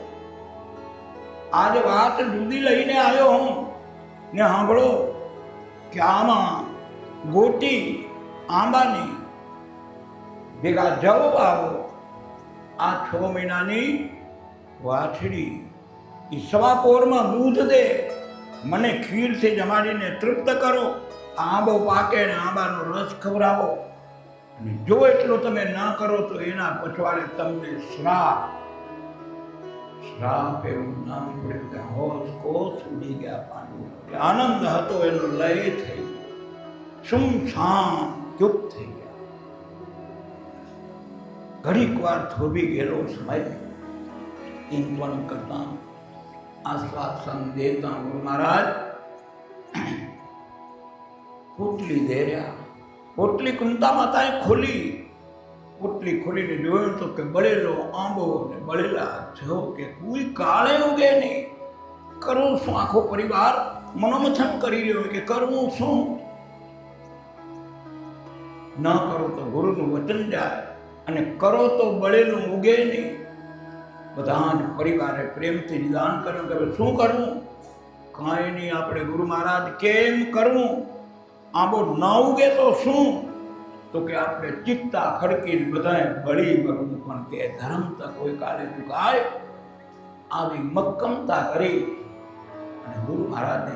આજ વાત જુદી લઈને આવ્યો હું ને સાંભળો કે આમાં ગોટી આંબાની ભેગા જવ આવો. આ 6 મહિનાની વાછડી એ સવા પોરમાં દૂધ દે, મને ખીરથી જમાડીને તૃપ્ત કરો, આંબો પાકે ને આંબાનો રસ ખવડાવો, અને જો એટલો તમે ના કરો તો એના પછવાડે તમને શ્રાપ એવું નામ પડ્યું. હોશ કોશ ઉડી ગયા પાંડવો. આનંદ હતો એનો લય થઈ ગયો, સુમસામ ચૂપ થઈ ગયા. ઘડીક વાર થોભી ગયેલો સમય ઇન્વન કરતા આશ્વાસન દેતા ગુરુ મહારાજ પોટલી દે રહ્યા. પોટલી કુંતા માતાએ ખોલી. પોટલી ખોલીને જોયું તો કે બળેલો આંબો ને બળેલા જવ કે કોઈ કાળે ઉગે નહીં. કરવું શું? આખો પરિવાર મનોમથન કરી રહ્યો કે કરવું શું? ન કરો તો ગુરુનું વચન જાય, અને કરો તો બળેલું ઉગે નહીં. બધા જ પરિવારે પ્રેમથી નિદાન કર્યું કે શું કરવું? કાંઈ નહીં, આપણે ગુરુ મહારાજ કેમ કરવું? આંબો ન ઉગે તો શું? તો કે આપણે ચિત્તા ખડકીને બધાએ બળી કરવું, પણ કે ધર્મ તક કોઈ કાલે ચૂકાય. આવી મક્કમતા કરી અને ગુરુ મહારાજને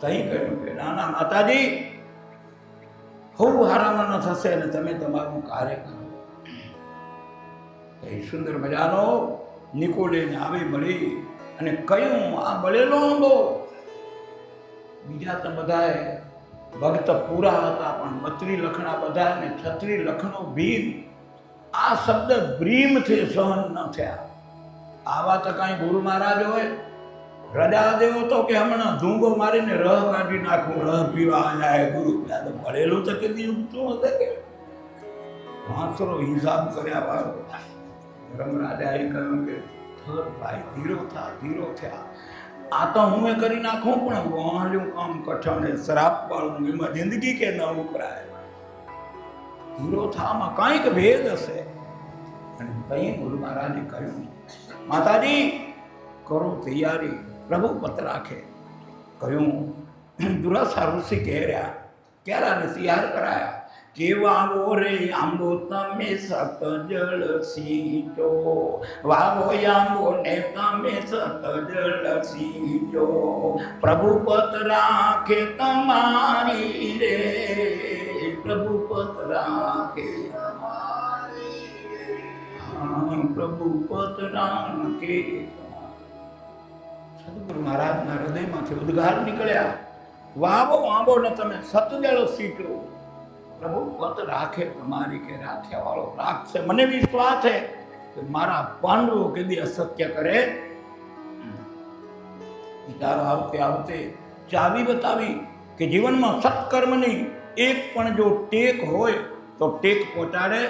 તઈ કહ્યું કે નાના માતાજી, હું હારામાં ન થશે અને તમે તમારું કાર્ય કરો. એ સુંદર મજાનો નિકોડીને આવી મળી અને કહ્યું આ બળેલો આંબો. બીજા તો બધાએ ભક્ત પૂરા હતા, પણ 32 લખણા બધા ને 36 લખનો ભીમ. આ શબ્દ ભ્રીમથી સહન ન થયા. આવા તો કાંઈ ગુરુ મહારાજ હોય, રજા દેવો તો કે હમણાં ધૂંગો મારીને રહ કાઢી નાખું, રહ પીવા જાય ગુરુ. ભળેલું તો કદી ઉગતું હશે કે વાંસરો હિસાબ કર્યા વાળો. ધર્મરાજાએ કહ્યું કે થર ભાઈ ધીરો થયા. આ તો હું કરી નાખું, પણ વાળ્યું કામ કઠણ શ્રાપ વાળું એમાં જિંદગી કે ન ઉકરાય. ધીરો થામાં કાંઈક ભેદ હશે. અને કઈ ગુરુ મહારાજે કહ્યું માતાજી કરો તૈયારી, પ્રભુ પત રાખે. કહ્યું દુરાસા ઋષિ ઘેર્યા, ક્યારાને તૈયાર કરાયા. કેવાવો રે આંબો તમે સત જળ સીંચો, વાવો આંબો ને તમે સત જળ સીંચો, પ્રભુ પત રાખે તમારી રે, પ્રભુ પત રાખે પ્રભુ પત રાખે. સદગુરુ મહારાજના હૃદયમાંથી ઉદ્ગાર નીકળ્યા, વાવો આંબો ને તમે સતજળ સીંચો, પ્રભુ પત રાખે તમારી, કે રાખ્યા વાળો રાખશે. મને વિશ્વાસ છે કે મારા પાંડવો કદી અસત્ય કરે. વિચારો આવતે આવતે ચાવી બતાવી કે જીવનમાં સત્કર્મની એક પણ જો ટેક હોય તો ટેક પહોંચાડે.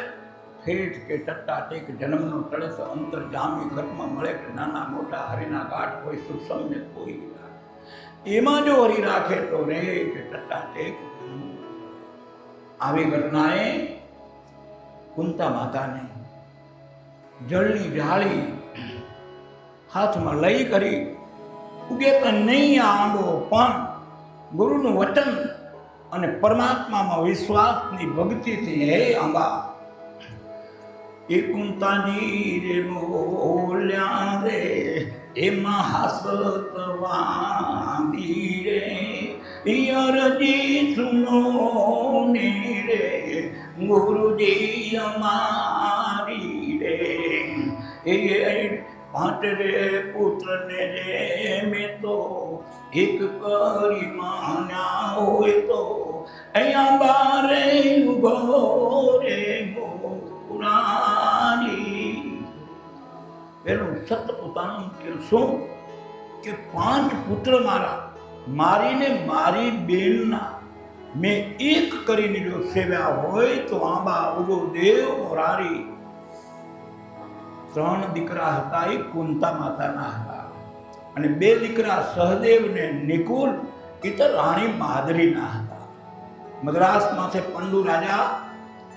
ઠેઠ કે ટટ્ટા ટેક જન્મનો ટળે તો અંતર જામી ઘટમાં મળે, કે નાના મોટા હરિના ઘાટ કોઈ સુસમને કોઈ એમાં જો હરી રાખે તો રે, કે ટટ્ટા ટેક. આવી ઘટનાએ કુંતા માતાને જળની જાળી હાથમાં લઈ કરી ઉગે તો નહીં આંબો, પણ ગુરુનું વચન અને પરમાત્મામાં વિશ્વાસની ભક્તિથી હે આંબા. એ કુંતાજી રે બોલ્યા રે, એમાં હાસતવાદી રે, યરજી સુનો ને રે, ગુરુજી અમારી રે. એ પાંચ રે પુત્રને રે મેં તો એક કરી માન્યા હોય તો, અહીંયા બારે ઉભો રે ગોરાની. પેલું સત પોતાનું કે શું કે 5 પુત્ર મારીને મારી બેનના મેં એક કરીને જો સેવ્યા હોય તો આંબા ઉગો દેવ મોરારી. 3 દીકરા હતા એ કુંતા માતાના હતા, અને 2 દીકરા સહદેવ ને નિકુલ એ તો રાણી માદરીના હતા. મદ્રાસમાંથી પંડુ રાજા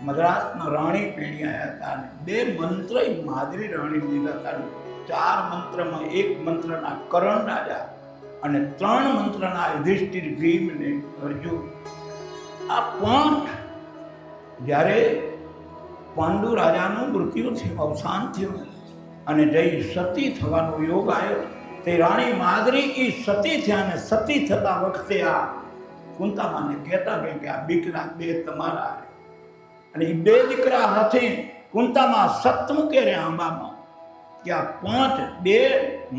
મદ્રાસના રાણી પેણ્યા હતા, અને 2 મંત્ર માદરી રાણી લીધા હતા. 4 મંત્રમાં 1 મંત્રના કરણ રાજા અને 3 મંત્રના યુધિષ્ઠિર, ભીમ ને અર્જુન. આ 5 જ્યારે પાંડુ રાજાનું મૃત્યુ થયું, અવસાન થયું, અને જઈ સતી થવાનો યોગ આવ્યો, તે રાણી માદરી એ સતી થયા, અને સતી થતા વખતે આ કુંતામાને કહેતા કે આ દીકરા 2 તમારા. અને એ 2 દીકરા હાથે કુંતામાં સત મૂકે રે આંબામાં, કે આ 5 2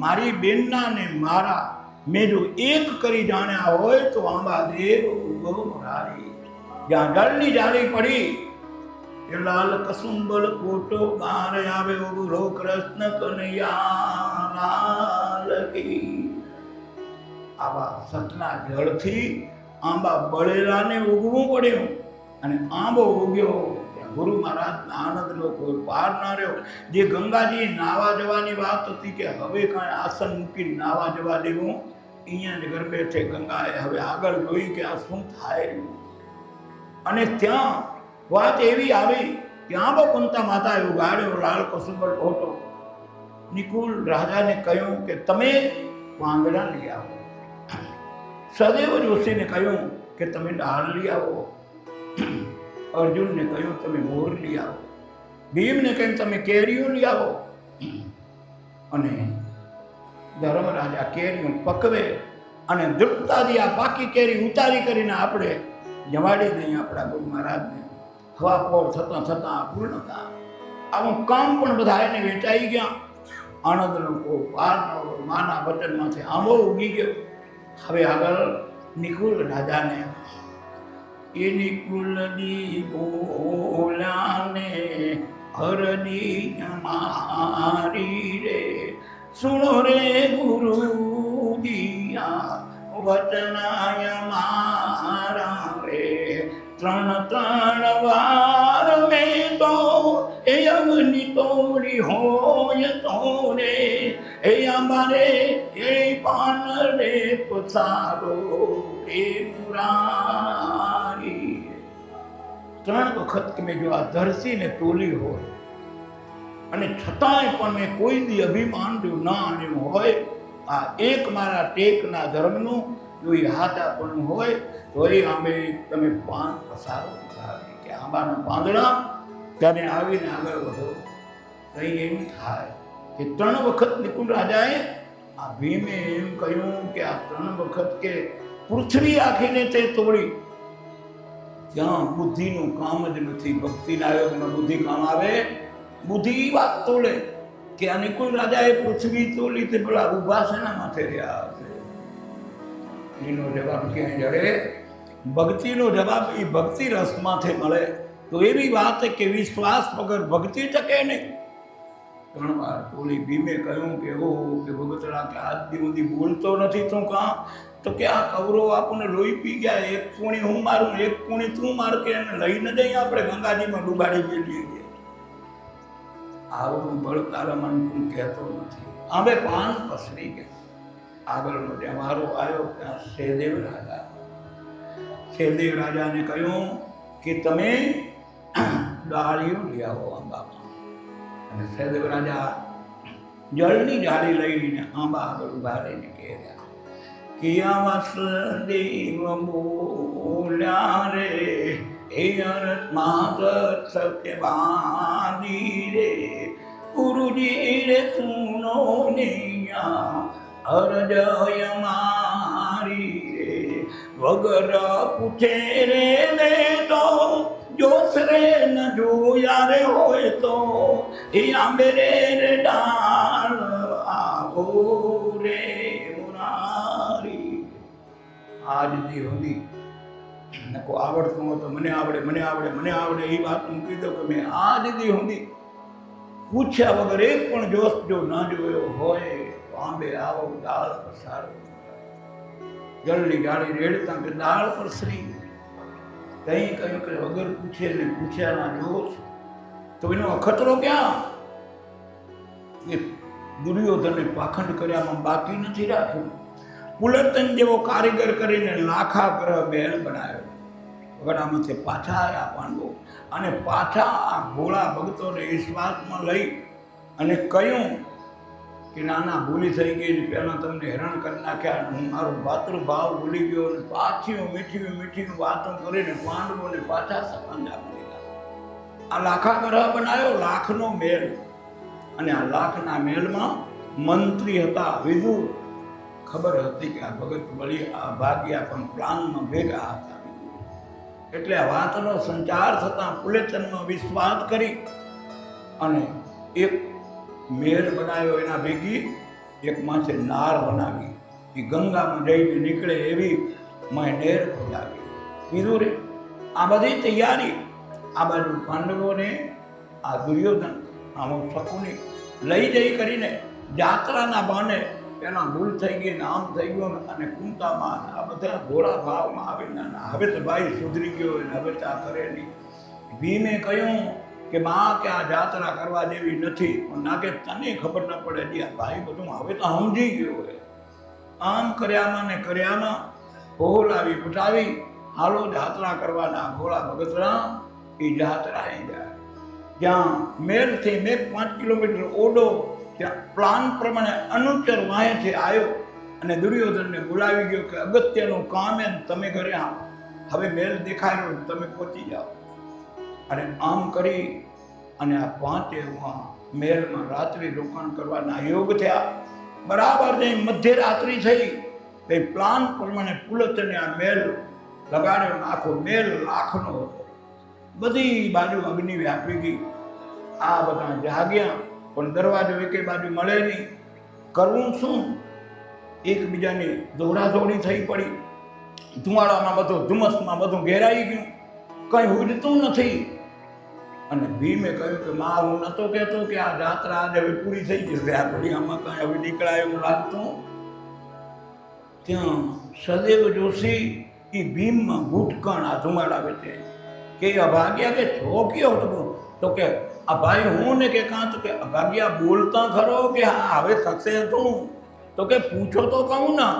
મારી બેનના ને મારા મેં જો એક કરી જાણ્યા હોય તો આંબા દેવ ગોરારી. જ્યાં જળની જાળી પડી એ લાલ કસુંબલ કોટો બહાર આવે, ઉભરો કૃષ્ણ કનૈયા લાલ કી. આવા સતના જળથી આંબા બળેલાને ઉગવું પડ્યું, અને આંબો ઉગ્યો. ગુરુ મહારાજના આનંદનો કોઈ પાર ના રહ્યો. જે ગંગાજી નાવા જવાની વાત હતી કે હવે કાંઈ આસન મૂકીને નાવા જવા દેવું, અહીંયા જ ગરબે છે ગંગાએ હવે આગળ જોઈ કે આ શું થાય રહ્યું. અને ત્યાં વાત એવી આવી કે આંબો કુંતા માતાએ ઉગાડ્યો લાલ કસુંબર ફોટો. નિકુલ રાજાને કહ્યું કે તમે પાંદડા લઈ આવો. સદેવ જોશીને કહ્યું કે તમે ડાળ લઈ આવો. અર્જુનને કહ્યું તમે મોર લઈ આવો. ભીમને કહ્યું તમે કેરીઓ લઈ આવો. અને ધર્મરાજા કેરીઓ પકવે, અને દ્રુપદાજી આ પાકી કેરી ઉતારી કરીને આપણે જમાડી દઈએ આપણા ગુરુ મહારાજને. હવાપોર થતાં થતાં પૂર્ણતા. આવું કામ પણ બધા એને વેચાઈ ગયા. આનંદનો કોઈ પાર ન હોય. માના વચનમાંથી આંબો ઉગી ગયો. હવે આગળ નિકુલ રાજાને એ નિકુલજી બોલાને હરજી મારી રે, સુણો રે ગુરુજીયા વચનાય મારા રે. 3 વાર મેં તો એ અગ્નિ તોડી હોય તો રે, એ અમારે એ પાન રે પસારો એ મુરારી. 3 વખત કે મેં જો આ ધરતીને તોલી હોય, અને છતાંય પણ મેં કોઈ દી અભિમાન જો ના આણ્યું હોય, આ એક મારા ટેકના ધર્મનું જો એ હાથા પણ હોય તો એ આંબે તમે પાન પસારો ઉઠાવી કે આંબાના પાંદડા ત્યારે આવીને આગળ વધો. કંઈ એમ થાય કે 3 વખત નિકુંજ રાજાએ આ ભીમે એમ કહ્યું કે આ 3 વખત કે પૃથ્વી આખીને તે તોડી. ત્યાં બુદ્ધિનું કામ જ નથી. ભક્તિના યોગમાં બુદ્ધિ કામ આવે. બુદ્ધિ વાત તોલે કે આ નિકુંજ રાજાએ પૃથ્વી તોલી તે પેલા ઉભા શેના માથે રહ્યા હશે? એનો જવાબ ક્યાંય જડે? ભક્તિનો જવાબ એ ભક્તિ રસમાંથી મળે. તો એવી વાત કે વિશ્વાસ વગર ભક્તિ ટકે નહીં. 3 વાર તોલી. ભીમે કહ્યું કે ઓ કે ભગતડા કે આજ સુધી બોલતો નથી તું કાં? તો કે આ કૌરવો આપણને લોહી પી ગયા. એક પૂણી હું મારું, એક પૂણી તું માર, કે એને લઈને જઈએ આપણે ગંગાજીમાં ડૂબાડી મેળવીએ. આવું બળ તારા મન તું કહેતો નથી. આંબે પાન પસરી ગયા. આગળનો જ્યાં વારો આવ્યો ત્યાં સહેદેવ રાજા. સહેદેવ રાજાને કહ્યું કે તમે ડાળીઓ લઈ આવો આંબામાં. અને સહેદેવ રાજા જળની જાળી લઈને આંબા આગળ ઉભા રહીને કહેરહ્યા કે આવા સદેવ બોલ્યા રે એ અરત માતર સત્યવાદી રે ગુરુજી રે સુનો નૈયા અરજય મારી રે વગર પૂછે રે લે તો જોશ રે ન જોયા રે હોય તો એ આંબે રે ડાળ આવો રે મુરારી. આજ દી સુધી નકો આવડતું હોય તો મને આવડે, મને આવડે, મને આવડે એ વાત મૂકી દો કે મેં આજ દી સુધી પૂછ્યા વગર એક પણ જોશ જો ન જોયો હોય તો આંબે આવો ડાળ પસારો. જળની ગાડી રેડતા કે ડાળ પર શ્રી કંઈ કહ્યું કે વગર પૂછે ને પૂછ્યાના જોશ. તો એનો અખતરો ક્યાં? એ દુર્યોધને પાખંડ કર્યામાં બાકી નથી રાખ્યું. પુલર્તન જેવો કારીગર કરીને લાખા ગ્રહ બેલ બનાવ્યો. વગડામાંથી પાછા આવ્યા પાંડવો અને પાછા આ ભોળા ભક્તોને વિશ્વાસમાં લઈ અને કહ્યું કે નાના ભૂલી થઈ ગઈ ને પહેલાં તમને હેરાન કરી નાખ્યા, હું મારો ભાતૃભાવ ભૂલી ગયો અને પાછી મીઠી વાતો કરીને પાંડવોને પાછા સંબંધ આપી દીધા. આ લાખા ગ્રહ બનાવ્યો, લાખનો મેલ. અને આ લાખના મેલમાં મંત્રી હતા વિદુર. ખબર હતી કે આ ભગત બળી આ ભાગ્યા પણ પ્લાનમાં ભેગા હતા. એટલે આ વાતનો સંચાર થતાં પુલેચનનો વિશ્વાસ કરી અને એક મેલ બનાવ્યો. એના ભેગી એક માથે નાર બનાવી. એ ગંગામાં જઈને નીકળે એવી નેર ખોદાવી. વિદુરે આ બધી તૈયારી. આ બાજુ પાંડવોને આ દુર્યોધન આમ શકુની લઈ જઈ કરીને જાત્રાના બહાને એના ભૂલ થઈ ગઈ ને આમ થઈ ગયો અને કુંતામાં આ બધા ઘોડા ભાવમાં આવીને હવે તો ભાઈ સુધરી ગયો ને હવે તો આ કરે નહીં. ભીમે કહ્યું કે માં કે આ જાત્રા કરવા જેવી નથી. પણ ના કે તને ખબર ન પડે હજી આ ભાઈ બધું હવે તો સમજી ગયો હોય. આમ કર્યામાં ને કર્યામાં બોલાવી પૂછાવી હાલો જાત્રા કરવાના ઘોડા ભગતરા. એ જાત્રાએ જાય જ્યાં મેલથી 5 કિલોમીટર ઓડો ત્યાં પ્લાન પ્રમાણે અનુચર વાંહેથી આવ્યો અને દુર્યોધનને બોલાવી ગયો કે અગત્યનું કામ એમ તમે ઘરે આવો, હવે મેલ દેખાયો તમે પહોંચી જાઓ. અને આમ કરી અને આ 5 મેલમાં રાત્રિ રોકાણ કરવાના યોગ થયા. બરાબર જે મધ્યરાત્રિ થઈ તે પ્લાન પ્રમાણે પુલતને આ મેલ લગાડ્યો. આખો મેલ લાખનો હતો. બધી બાજુ અગ્નિ વ્યાપી ગઈ. આ બધા જાગ્યા પણ દરવાજો એકે બાજુ મળે નહીં. કરવું શું? એકબીજાની દોડાદોડી થઈ પડી. ધુમાડામાં બધું ધુમ્મસમાં બધું ઘેરાઈ ગયું. કંઈ ઉડતું નથી. અને ભીમે કહ્યું કે માં હું નહોતો કહેતો કે આ જાત્રા આજે હવે પૂરી થઈ જશે. આ પડી આમાં કાંઈ હવે નીકળાય એવું લાગતું. ત્યાં સદેવ જોશી એ ભીમમાં ભૂટકણ આ ધુમાડા વેચે કે અભાગ્યા કે છો કયો તો કે આ ભાઈ હું ને કે કાં તો કે અભાગ્યા બોલતા ખરો કે હા હવે થશે શું? તો કે પૂછો તો કહું ના.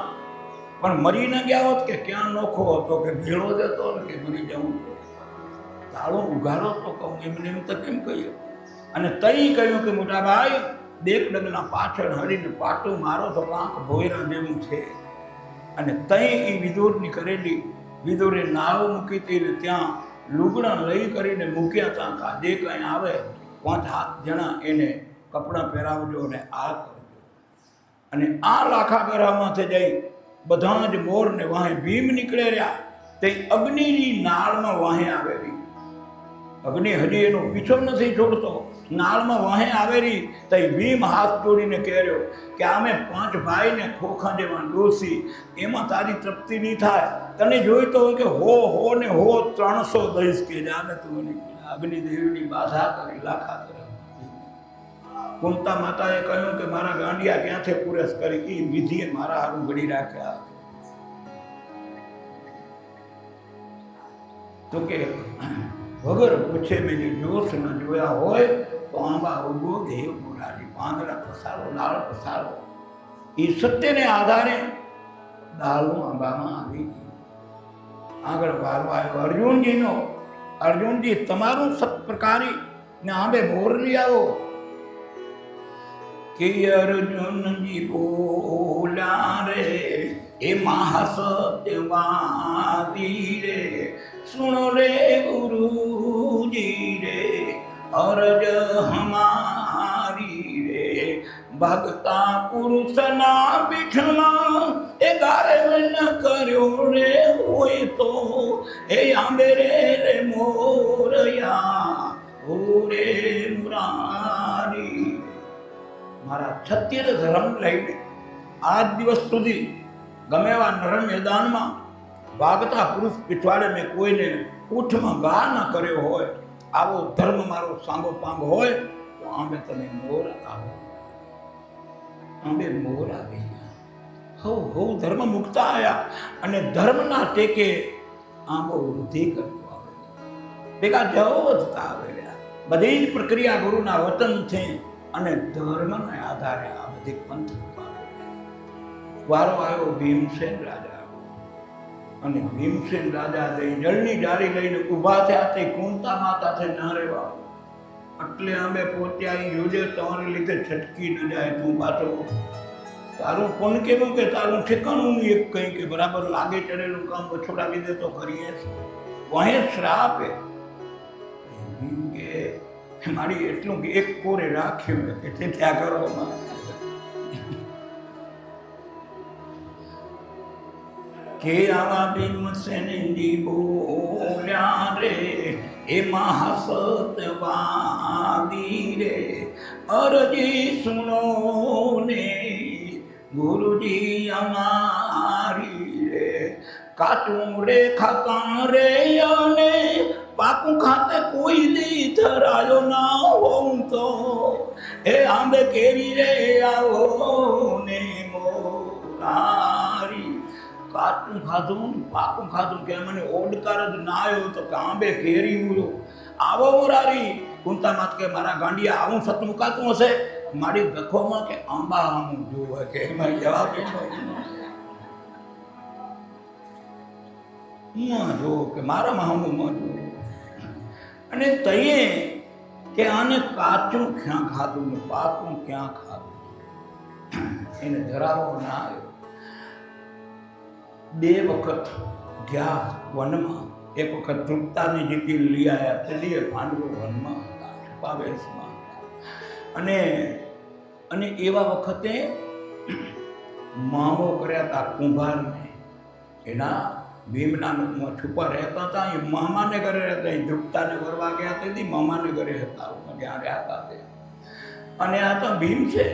પણ મરી ન ગયા હોત કે ક્યાં નોખો હતો કે ભેળો જતો ને કે મરી જવું તાળો ઉઘાડો તો કહું એમને એમ તો કેમ કહ્યું. અને તઈ કહ્યું કે મોટા ભાઈ 2 ડગલા પાછળ હરીને પાટું મારો તો આંખ ભોયરા જેવું છે. અને તઈ એ વિદુરની કરેલી, વિદુરે નાવ મૂકી હતી ને ત્યાં લુગડા લઈ કરીને મૂક્યા હતા. જે કંઈ આવે 5-7 જણા એને કપડાં પહેરાવજો અને આ કરજો. અને આ લાખા ગરામાંથી જઈ બધા જ મોરને વાહે ભીમ નીકળે રહ્યા. તે અગ્નિની નાળમાં વાહે આવેલી. અગ્નિ હજી એનો પીછો નથી છોડતો, નાળમાં વાહે આવેલી. તે ભીમ હાથ જોડીને કહેર્યો કે અમે 5 ભાઈને ખોખા જેવા ડોસી, એમાં તારી તૃપ્તિ નહીં થાય. તને જોઈતો હોય કે હો ને હો 300 દઈશ કે જાને તું. અગ્નિદેવની બાધા કરી લાખા કરે. કુંતા માતાએ કહ્યું કે મારા ગાંડિયા ક્યાંથી પૂરેશ કરી, એ વિધિએ મારા હારું ઘડી રાખ્યા. તો કે વગર પૂછે મેં જોશ ન જોયા હોય તો આંબા ઉગો દેવ મુરારી, પાંદડા પસારો, ડાળ પસારો. એ સત્યને આધારે ડાળો આંબામાં આવી ગઈ. આગળ વારો આવ્યો અર્જુનજીનો. અર્જુનજી તમારું સત્પ્રકારી ને આંબે મોર લઈ આવો. કે અર્જુનજી બોલ્યા રે એ મહાસત્યવાદી રે, સુનો રે ગુરુજી રે અરજ હમારી રે, ભગતા પુરુષના પીઠમાં એ ગારે ન કર્યો રે હોય તો એ આંબે રે મોરયા ઓ રે મુરારી. મારા ક્ષત્રિય ધર્મ લઈને આજ દિવસ સુધી ગમે એવા નર મેદાનમાં ભાગતા પુરુષ પીઠવાડે મેં કોઈને ઉઠમાં ઘા ન કર્યો હોય. આવો ધર્મ મારો સાંગો પાંગ હોય તો આંબે તમે મોર આવો. આંબે મોર આવી ગયા. હવ ધર્મ મુક્તા આવ્યા અને ધર્મના ટેકે આંબો વૃદ્ધિ કરતો આવે, ભેગા જવો વધતા આવે. બધી જ પ્રક્રિયા ગુરુના વતન છે અને ધર્મને આધારે આ બધી પંથ. વારો આવ્યો ભીમસેન રાજા. અને ભીમસેન રાજા જળની જાળી લઈને ઊભા થયા. તે કુંતા માતા છે ના રેવા એટલે અમે પહોંચ્યા. જોજે તમારે લીધે છટકી ન જાય. તું પાછો તારું કોણ કેવું કે તારું ઠેકાણું એક કંઈ કે બરાબર લાગે ચડેલું કામ છોડાવી દે તો કરીએ. વહે શ્રાપે કે મારી એટલું કે એક કોરે રાખ્યું કે તે ત્યાં કરવામાં. કે આવા ભીમસેનજી બોલ્યા રે એ મહાસત્યવાદી રે, અરજી સુનો ને ગુરુજી અમારી રે. કાચું રે ખાતા રે અને પાકું ખાતે કોઈ દી ધરાયો ના હોઉં તો એ આંબે કેરી રે આવો ને મોરારી. કાચું ખાધું પાકું ખાધું કે મને ઓડકાર જ ના આવ્યો તો કે આંબે કેરી મૂળો આવો મોરારી. કુંતા માત કે મારા ગાંડિયા આવું સત મુકાતું હશે મારી ગખોમાં કે આંબા આમું જોવે કે એમાં જવાબ જો કે મારામાં હમું જો. અને તઈએ કે આને કાચું ક્યાં ખાધું ને પાકું ક્યાં ખાધું એને ધરાવો ના આવ્યો. 2 વખત ગયા વનમાં. એક વખત ધ્રુપતાની જગ્યાએ લઈ આવ્યા. તેલીએ પાંડવો વનમાં હતા, છુપાવેશમાં હતા. અને એવા વખતે મામો કર્યા હતા કુંભારને. એના ભીમના છુપા રહેતા હતા. એ મામાને ઘરે રહેતા. એ ધ્રુપતાને કરવા ગયા તેથી મામાને ઘરે હતા જ્યાં રહ્યા હતા તે. અને આ તો ભીમ છે.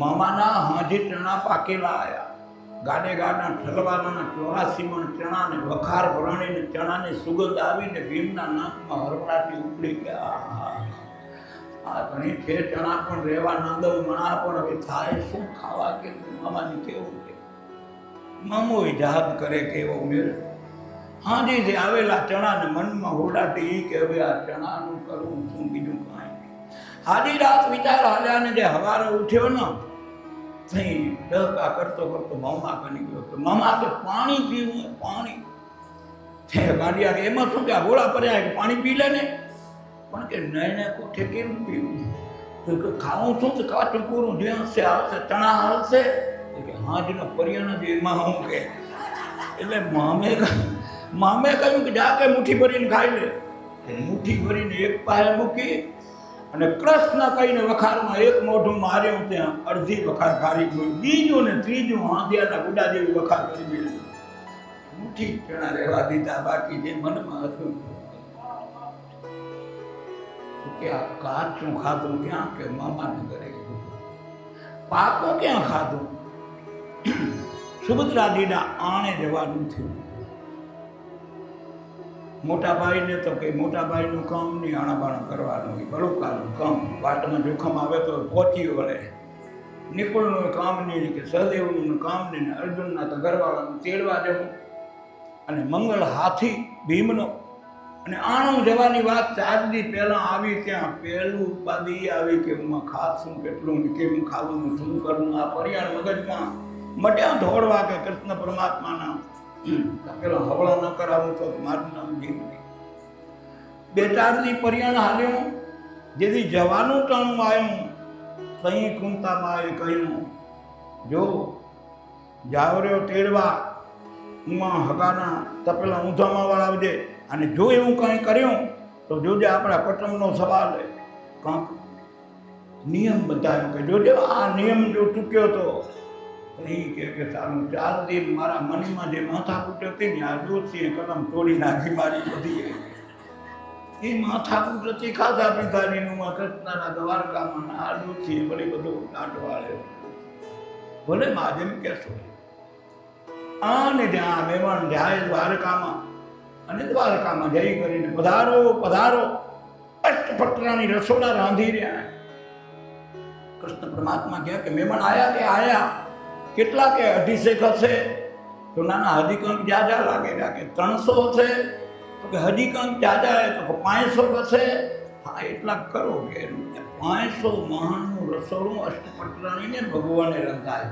મામાના હાજી ચણા પાકેલા આવ્યા. ગાડે ગાડા ઠલવાના 84 મણ ચણાને વખાર ભરાણીને ચણાની સુગંધ આવીને ભીમના નાકમાં હરવડાટી ઉપડી ગયા. આ ઘણી છે ચણા પણ રહેવા ના દઉં મણા પણ હવે થાય શું ખાવા કે મામાની કેવું છે. મામો યાદ કરે કે એવો મેળ. હાજી જે આવેલા ચણાને મનમાં હોડાટી કે હવે આ ચણાનું કરવું શું બીજું કાંઈ. હાજી રાત વિચાર હાલ્યા ને જે હવારે ઉઠ્યો ને થઈ ડકા કરતો કરતો મામા કની ગયો કે મામા કે પાણી પીવું પાણી. ગાંડિયા કે એમાં શું કે આ ગોળા પડ્યા કે પાણી પી લે ને. પણ કે નહીં કોઠે કેમ પીવું તો કે ખાવું શું તો કાચું પૂરું જે હશે આવશે ચણા હાલશે કે હાજનો પર્યાણ જ એમાં હું કે એટલે મામે કહ્યું કે જા કે મુઠ્ઠી ભરીને ખાઈ લે. મુઠ્ઠી ભરીને એક પાસે મૂકી અને કૃષ્ણ કહીને વખારમાં એક મોઢું માર્યું, ત્યાં અડધી વખાર ખારી ગયું. બીજું ને ત્રીજું હાંધિયાના ગુડા જેવી વખાર કરી દીધું. મુઠ્ઠી પેણા રહેવા દીધા, બાકી જે મનમાં હતું કે આ કાચું ખાધું ક્યાં કે મામાને ઘરે, પાકો ક્યાં ખાધું. સુભદ્રાજીના આણે જવાનું થયું. મોટા ભાઈને તો કે મોટા ભાઈનું કામ નહીં, આણાબાણા કરવાનું, બળુકાનું કામ, વાટમાં જોખમ આવે તો પહોંચી વળે. નિકુળનું કામ નહીં કે સહદેવનું કામ નહીં, અર્જુનના તો ઘરવાળાનું તેડવા જવું. અને મંગળ હાથી ભીમનો અને આણું જવાની વાત 4 દી પહેલાં આવી. ત્યાં પહેલું ઉપાધિ આવી કે હું ખાશું કેટલું ને કેમ ખાવું ને શું કરવું. આ પર્યાણ મગજમાં મટ્યા ઢોળવા કે કૃષ્ણ પરમાત્માના પેલા હવળા ન કરાવું તો મારું નામ જીવની. 2-4 દી પર્યાણ હાલ્યું. જેથી જવાનું ટાણું આવ્યું, સહી કુંતામાં એ કહ્યું, જો જાવ રહ્યો તેડવા ઉમાં હગાના તપેલા ઊંધામાં વાળાવજે. અને જો એવું કંઈ કર્યું તો જોજે આપણા કુટુંબનો સવાલ કાંક નિયમ બતાવ્યો કે જોજે આ નિયમ જો ચૂક્યો તો એ કે સારું. 4 દિન મારા મનમાં જે માથાકૂટ હતી ને આ દોષીએ કલમ તોડી નાખી મારી બધી. એ માથાકૂટ હતી ખાધા પીધાની કૃષ્ણના દ્વારકામાં આ દોષીએ વળી બધો દાંટવાળ્યો. ભલે માં જેમ કહેશો. અને જ્યાં મહેમાન જાય દ્વારકામાં, અને દ્વારકામાં જઈ કરીને પધારો પધારો અષ્ટપટરાની રસોડા રાંધી રહ્યા. કૃષ્ણ પરમાત્મા કહે કે મહેમાન આયા કે આયા કેટલા કે 250 હશે તો નાના હજી કંઈક જાજા લાગેલા કે 300 હશે તો કે હજી કંઈક જાજા તો 500 હશે. હા એટલા કરો કે 500 મહાનનું રસોડું અષ્ટપટરાણીને ભગવાને રંધાય.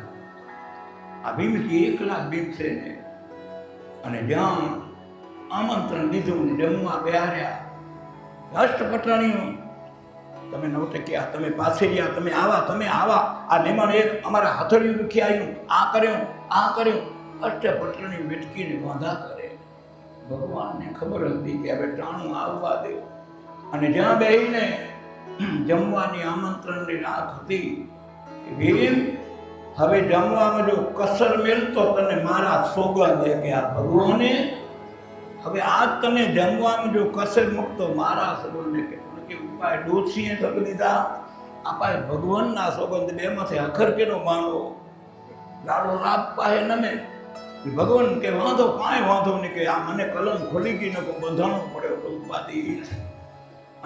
આ ભીમથી 1 લાખ ભીમસે ને અને જ્યાં આમંત્રણ દીધું ને જમવા બેહાર્યા. અષ્ટપટરાણીઓ તમે નવટક્યા, તમે પાછળિયા, તમે આવા. આ મહેમાન એક અમારા હથડિયું દુખી આવ્યું, આ કર્યું. અષ્ટપટરાણી વેટકીને વાંધા કરે. ભગવાનને ખબર હતી કે હવે ટાણું આવવા દે. અને જ્યાં બેહીને જમવાની આમંત્રણની રાત હતી ભીમ હવે જમવામાં જો કસર મેલતો તને મારા સોગંદ દે કે આ ભગવાને હવે આજ તને જમવામાં જો કસર મૂકતો મારા સોગંદ કે ઉપાય ડોસીએ સગ લીધા. આપાય ભગવાનના સોગંદ બેમાંથી અખર કેનો માંગો. લાડો રાપ પાહે નમે ભગવાન કે વાંધો કાંઈ વાંધો નહીં કે આ મને કલમ ખોલી ગઈ નકો બંધાણો પડ્યો તો ઉપાધિ.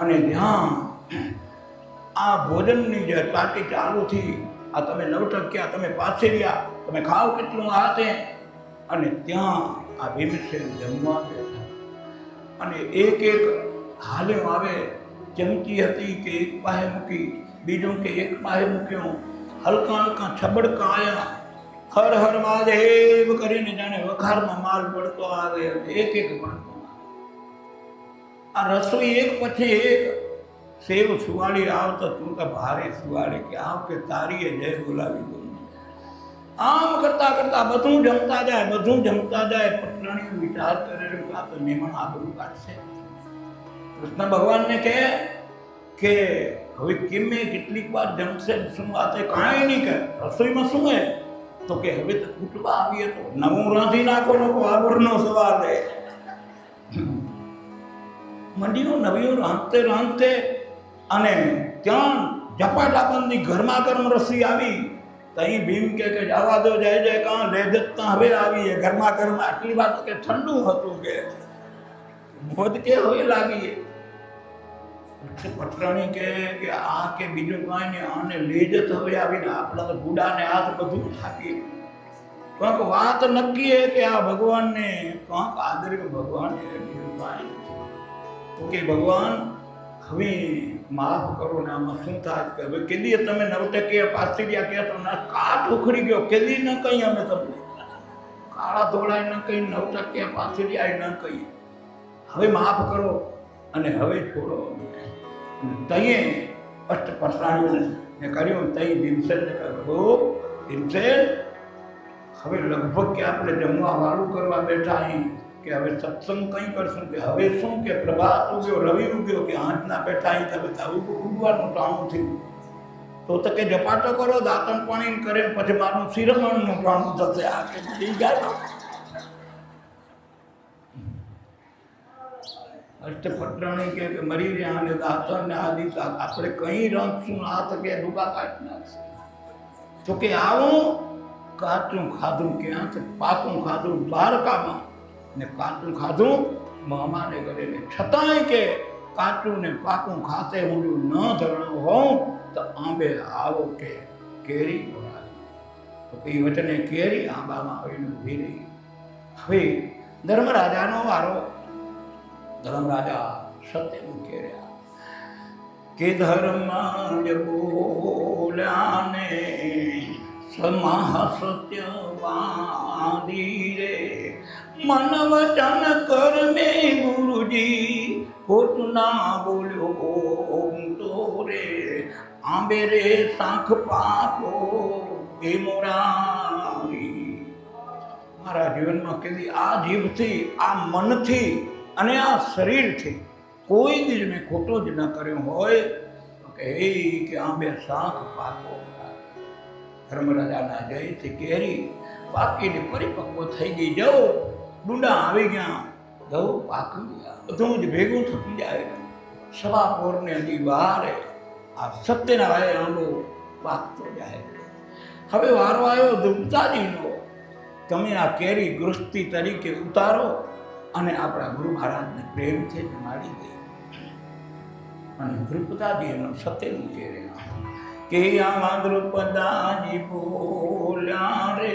અને જ્યાં આ ભોજનની જે પાર્ટી ચાલુ થઈ, આ તમે નવટક્યા, તમે પાછળિયા, તમે ખાવ કેટલું હાથે. અને ત્યાં આ ભીમસેન જમવા બેઠા. અને એક હાલ્યો આવે. ચમચી હતી કે એક પાસે મૂકી, બીજું કે એક પાસે મૂક્યું. હલકા છબડકા આયા. હર હર મહાદેવ કરીને જાણે વખારમાં માલ પડતો આવે. એક પડતો. આ રસોઈ એક પછી એક. સેવ સુવાળી આવતો તું તો ભારે સુવાળી કે આવ કે તારીએ જય બોલાવી દઉં. આમ કરતા કરતા બધું જમતા જાય. પટરાણીઓ વિચાર કરે આ તો મહેમાન આબરૂ કાઢશે. કૃષ્ણ ભગવાનને કહે કે હવે કેમે કેટલીક વાર જમશે શું વાતે કાંઈ નહીં કહે. રસોઈમાં શું હે તો કે હવે તો ખૂટવા આવીએ તો નવું રાંધી નાખો લોકો આબરૂનો સવાલ હે. મંડીઓ નવીઓ રાંધતે અને ત્યાં ઝપાટાબંધી ગરમા ગરમ રસી આવી. તહીં ભીમ કે જવા દો જય કાં લેજત હવે આવી ગરમા ગરમ. આટલી વાત કે ઠંડુ હતું કે મોજ કે હવે લાગી. પટરાણી કે આ કે બીજું કાંઈ નહીં, આને લેજત હવે આવીને આપણા ગુડાને હાથ બધું થાકી. કંઈક વાત નક્કી હે કે આ ભગવાનને કંઈક આદર્ય ભગવાન કે ભગવાન હવે માફ કરો ને આમાં શું થાય કે હવે કેદી તમે નવટકીયા પાછળિયા કહે તો ના કાટ ઉખડી ગયો કેદી ન કહી અમે તમને કાળા ધોળાય ન કહી નવટકીયા પાછળિયા ન કહી હવે માફ કરો અને હવે છોડો. તઈએ અષ્ટપટરાણીઓને કર્યું. તઈ ભીમસેનને કહ્યું ભીમસેન હવે લગભગ કે આપણે જમવા વાળું કરવા બેઠા અહીં કે હવે સત્સંગ કંઈ કરશું કે હવે શું કે પ્રભાત ઉગ્યો રવિ ઉગ્યો કે હાથના બેઠા અહીં તમે ઉગવાનું ટાણું થયું તો કે જપાટો કરો દાંતણ પાણી કરે પછી મારું શિરમણનું ટાણું થશે આ કે મરી જાય અષ્ટપટરાણી કે મરી રહ્યા અને દાંતણ ને આદિ આપણે કઈ રંગશું આ તો કે ડૂબા કાઢી નાખશે તો કે આવું કાચું ખાધું ક્યાં છે પાકું ખાધું દ્વારકામાં ને કાચું ખાધું મામાને ઘરે ને છતાંય કે કાચું ને પાકું ખાતે હું ન ધરણો હોઉં તો આંબે આવો કે કેરી તો એ વચને કેરી આંબામાં આવીને ઊભી રહી. હવે ધર્મરાજાનો વારો. ધર્મરાજા સત્યનું કેર્યા કે ધર્મ બોલ્યા ને સમા સત્યવાદી રે મન વચન કરમે ગુરુજી ખોટું ના બોલ્યો તો રે આંબે રે શાંખ પાકો એ મોરારી. મારા જીવનમાં કદી આ જીભથી આ મનથી અને આ શરીરથી કોઈ દીજ મેં ખોટો જ ન કર્યો હોય તો કે એ કે આંબે શાંખ પાકો. ધર્મરાજાના જયથી કેરી પાકીને પરિપક્વ થઈ ગઈ. જવું ડુંડા આવી ગયા, જવું પાકી ગયા, બધું જ ભેગું થતું જાય. સવા પોરને હજી વારે આ સત્યના વાય આંબો પાકતો જાય. હવે વારો આવ્યો દ્રુપદાજીનો. તમે આ કેરી ગૃહસ્થી તરીકે ઉતારો અને આપણા ગુરુ મહારાજને પ્રેમથી જમાડી દે. અને દ્રુપદાજી એનો સત્યનું કેર્યા કે આમાં દ્રુપદાજી બોલ્યા રે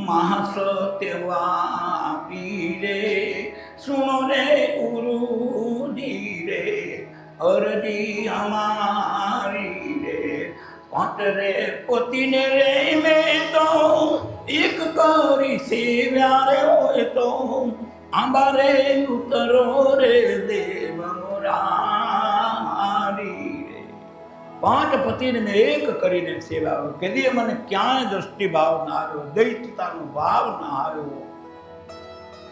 મહાસત્યવાપી રે સુનો રે ગુરુજી રે અરજી અમારી રે પાંચ રે પતિને રે મેં તો એક કરી સેવ્યા રે હોય તો આંબા રે ઉતરો રે દેવ મોરારી. પાંચ પતિને મેં એક કરીને સેવા કદી મને ક્યાંય દ્રષ્ટિ ભાવ ના આવ્યો, દૈત્યતાનો ભાવ ના આવ્યો.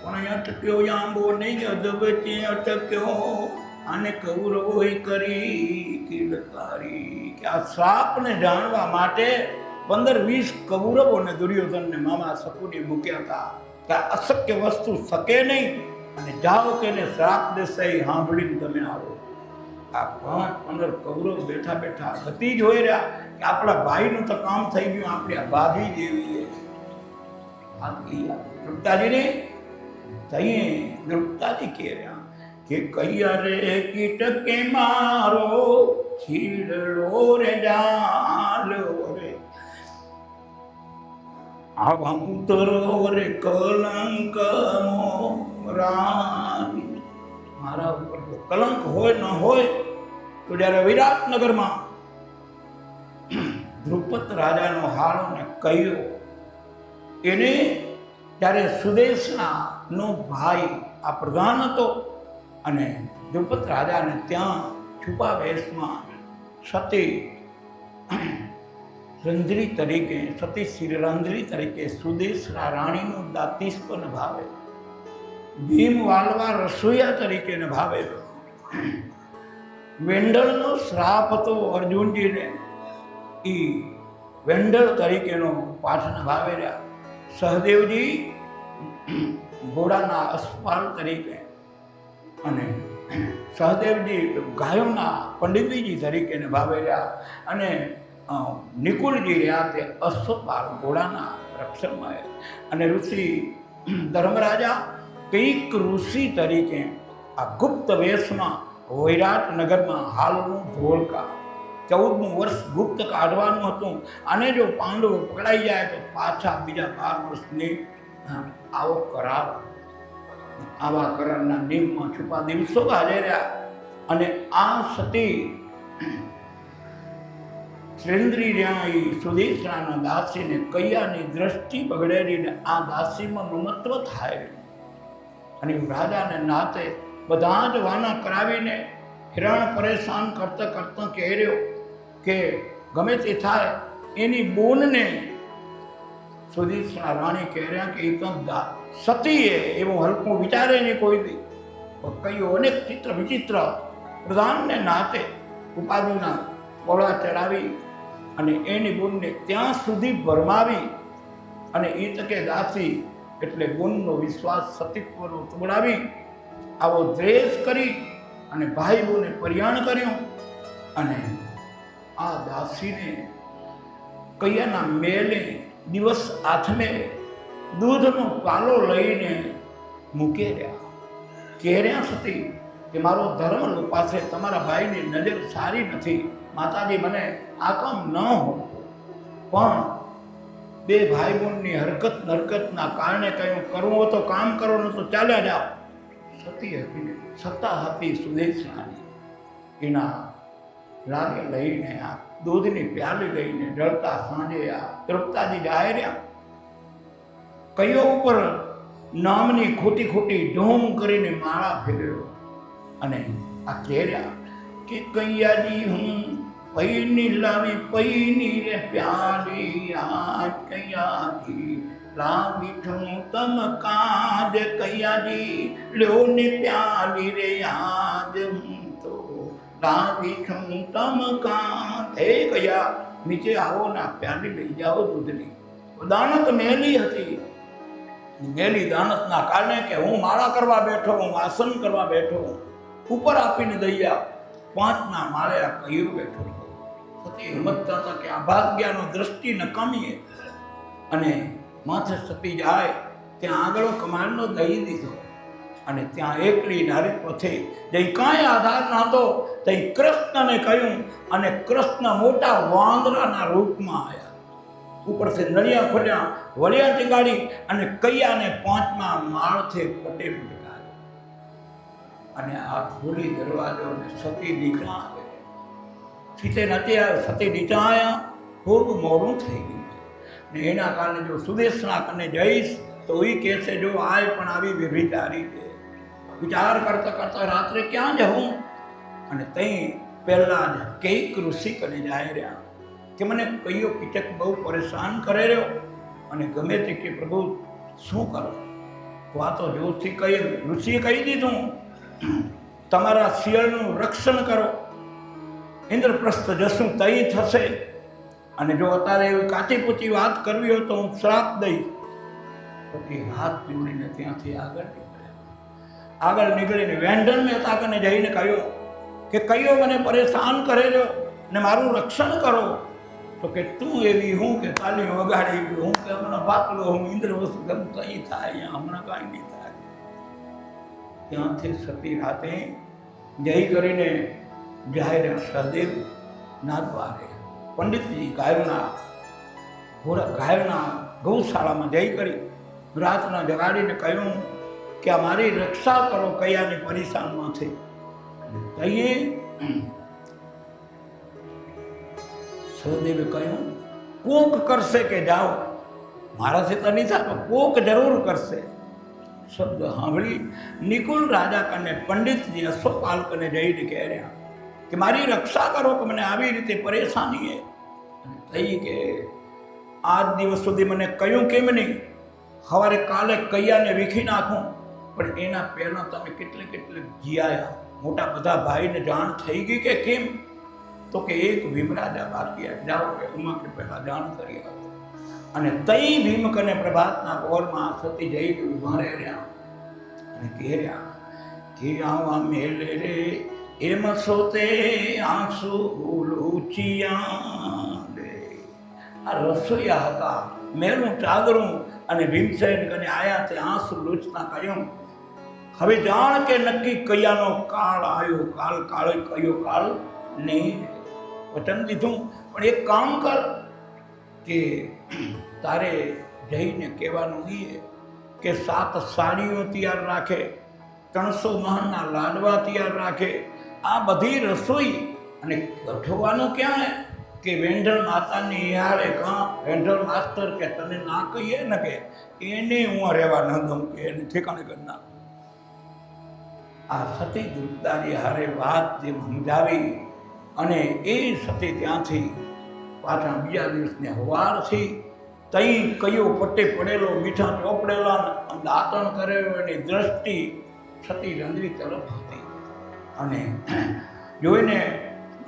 પણ અટક્યો આંબો નહીં અદબચે અટક્યો અને કૌરવોએ કરી કિલકારી. કે આ શ્રાપને જાણવા માટે 15-20 કૌરવોને દુર્યોધનને મામા શકુની મૂક્યા હતા કે અશક્ય વસ્તુ શકે નહીં અને જાઓ કે એને શ્રાપ દેશે સાંભળીને તમે આવો. આ 5-15 કૌરવ બેઠા બેઠા ગતિ જોઈ રહ્યા કે આપણા ભાઈનું તો કામ થઈ ગયું, આપણી આ ભાભી જેવી દ્રુપદાજીને તઈએ દ્રુપદાજી કહે રહ્યા કે કૈયા રે કીટ કે મારો છીડલો રે જાલો રે આવા ઉતરો રે કલંક રાની. મારા ઉપર જો કલંક હોય ન હોય તો જ્યારે વિરાટનગરમાં દ્રુપદ રાજાનો હાળોને કહ્યો એને ત્યારે સુદેશના નો ભાઈ આ પ્રધાન હતો અને દ્રુપદ રાજાને ત્યાં છુપા વેશમાં સતી રંધરી તરીકે સતી શ્રી રંધરી તરીકે સુદેશના રાણીનું દાતિસ્પન ભાવે, ભીમ વાલવા રસોઈયા તરીકે ભાવે. વેંડળનો શ્રાપ હતો અર્જુનજીને, એ વેંડળ તરીકેનો પાઠ ભાવે રહ્યા. સહદેવજી ઘોડાના અશ્વાલ તરીકે અને સહદેવજી ગાયોના પંડિતજી તરીકે ભાવે રહ્યા અને નિકુલજી રહ્યા તે અશ્વપાલ ઘોડાના રક્ષણમાં. અને ઋષિ ધર્મરાજા કઈક ઋષિ તરીકે આ ગુપ્ત વેશમાં વૈરાટનગરમાં હાલનું ધોળકા 14મું વર્ષ ગુપ્ત કાઢવાનું હતું. અને જો પાંડવો પકડાઈ જાય તો પાછા બીજા 12 વર્ષની આવો કરાર. આવા કરારના નિયમમાં છુપા દિવસો હાજર્યા. અને આ સતી શ્રેન્દ્રી રહ્યા એ સુદેશરાના દાસીને કૈયાની દ્રષ્ટિ બગડેલીને આ દાસીમાં મમત્વ થાય. અને રાજાને નાતે બધા જ વાના કરાવીને હેરાન પરેશાન કરતા કરતા કહેર્યો કે ગમે તે થાય એની બોનને સુધીક્ષણા રાણી કહે રહ્યા કે એ તો સતી હે, એવું હલકું વિચારે નહીં કોઈ દી. કયું અનેક ચિત્ર વિચિત્ર પ્રધાનને નાતે ઉપાધિના કોળા ચડાવી અને એની ગુણને ત્યાં સુધી ભરમાવી અને એ તકે દાસી એટલે ગુણનો વિશ્વાસ સતીત્વનો તોડાવી આવો દ્વેષ કરી અને ભાઈ બોને પરિયાણ કર્યું. અને આ દાસીને કૈયાના મેલે દિવસ આથમે દૂધનો પાલો લઈને મૂકે રહ્યા. કહેર્યા સતી કે મારો ધર્મ લોપાશે, તમારા ભાઈની નજર સારી નથી, માતાજી મને આ કામ ન હોતું. પણ બે ભાઈ બહેનની હરકત નરકતના કારણે કહ્યું કરવું હોય તો કામ કરો, ન તો ચાલ્યા જાઓ. સતી હતી, સત્તા હતી સુદેશનાની. એના લાગે લઈને આ દૂધની પ્યાલી લઈને ઢળતા સાંજે આ તૃપ્તાજી જાય રહ્યા. કયો ઉપર નામની ખોટી ખોટી ઢોમ કરીને માળા ફેર્યો અને આ કહેર્યા કે કૈયાજી હું પૈની લાવી પૈની રે પ્યાલી આજ કૈયાજી લાવી છું તમ કાજ કૈયાજી લ્યો ને પ્યાલી રે આજ હું તો લાવી છું તમ કાજ. હે કૈયા નીચે આવો ના પ્યાલી લઈ જાઓ દૂધની. દાનત મેલી હતી, મેલી દાનતના કારણે કે હું માળા કરવા બેઠો, હું આસન કરવા બેઠો, ઉપર આપીને દઈ આવ. 5ના માળે આ કૈયો બેઠો. સતી હિંમતતા હતા કે આ ભાગ્યનો દ્રષ્ટિ નકામીએ અને માથે સતી જાય ત્યાં આગળ કમાલનો દઈ દીધો અને ત્યાં એકલી નારી પથે જઈ કાંઈ આધાર નહોતો તઈ કૃષ્ણને કહ્યું અને કૃષ્ણ મોટા વાંદરાના રૂપમાં આવ્યા. ઉપરથી નળિયા ખોલ્યા, વળિયા ટીંગાડી અને કૈયાને 5મા માળથી પટે પટકાયો અને આ ખોલી દરવાજો અને સતી નીચા આવે. સીતે નથી આવ્યો, સતી નીચા આવ્યા. ખૂબ મોડું થઈ ગયું ને એના કારણે જો સુદેશના કને જઈશ તો એ કહેશે જો આય પણ આવી વ્યભિચારી છે. વિચાર કરતા કરતા રાત્રે ક્યાં જવું અને તઈ પહેલાં જ કઈક ઋષિ કને જાય રહ્યા કે મને કયો કીચક બહુ પરેશાન કરે રહ્યો અને ગમે તે કે પ્રભુ શું કરો. તો આ તો જોરથી કહી ઋષિએ કહી દીધું તમારા શિયળનું રક્ષણ કરો, ઇન્દ્રપ્રસ્થ જશું તઈ થશે. અને જો અત્યારે એવી કાચી પૂચી વાત કરવી હોય તો હું શ્રાપ દઈશ. પછી હાથ જોડીને ત્યાંથી આગળ નીકળીને વેંઢણ મહેતા કને જઈને કહ્યું કે કયો મને પરેશાન કરે રહ્યો ને મારું રક્ષણ કરો. તો કે તું એવી હું કે તાલી વગાડી હું કે હમણાં ભાગલો હું ઇન્દ્ર વસ્તુ ગમ કંઈ થાય અહીંયા હમણાં કાંઈ નહીં થાય. ત્યાંથી સતી રાતે જઈ કરીને જાય સહદેવ ના દ્વારે પંડિતજી ગાયોના ગૌશાળામાં જઈ કરી રાતના જગાડીને કહ્યું કે અમારી રક્ષા કરો કયાની પરેશાનમાંથી. કહીએ સહદેવે કહ્યું કોક કરશે કે જાઓ, મારાથી તો નહીં થાય કોક જરૂર કરશે. શબ્દ સાંભળી નિકુલ રાજા કને પંડિતજી અશ્વપાલ કને જઈને કહે રહ્યા કે મારી રક્ષા કરો કે મને આવી રીતે પરેશાની છે. અને થઈ કે આજ દિવસ સુધી મને કહ્યું કેમ નહીં, સવારે કાલે કૈયાને વીખી નાખું પણ એના પહેલાં તમે કેટલે જીયાયા. મોટા બધા ભાઈને જાણ થઈ ગઈ કે કેમ? તો કે એક ભીમરાજા બાકી જાઓ કે ઉમા કે પહેલાં જાણ કરી આવો. અને તઈ ભીમકને પ્રભાતના પહોરમાં સતી જઈ ઉભા રહ્યા અને કહે રહ્યા કે આવા મેલે રે એમ સોતે આંસુ લૂચિયા રે. આ રસોઈયા હતા, મેલું ચાદરું અને ભીમસેન કને આયા તે આંસુ લૂચતા કહ્યું હવે જાણ કે નક્કી કયાનો કાળ આવ્યો, કાળ કયો કાળ નહીં. વચન દીધું પણ એક કામ કર કે તારે જઈને કહેવાનું એ કે 7 સાડીઓ તૈયાર રાખે, 300 મહનના લાડવા તૈયાર રાખે. આ બધી રસોઈ અને ગઠવાનું ક્યાં કે વેંઢળ માતાની ઈહાળે કાં વેંઢળ માસ્તર કે તને ના કહીએ ને કે એને હું રહેવા ન દઉં કે એને ઠેકાણે કરી નાખું. આ સતી દુર્દારી હારે વાત જે સમજાવી અને એ સતી ત્યાંથી પાછા બીજા દિવસને સવારથી તઈ કયો પટ્ટે પડેલો મીઠા ચોપડેલા દાંતણ કરેલો એની દ્રષ્ટિ સતી રંધવી તરફ હતી અને જોઈને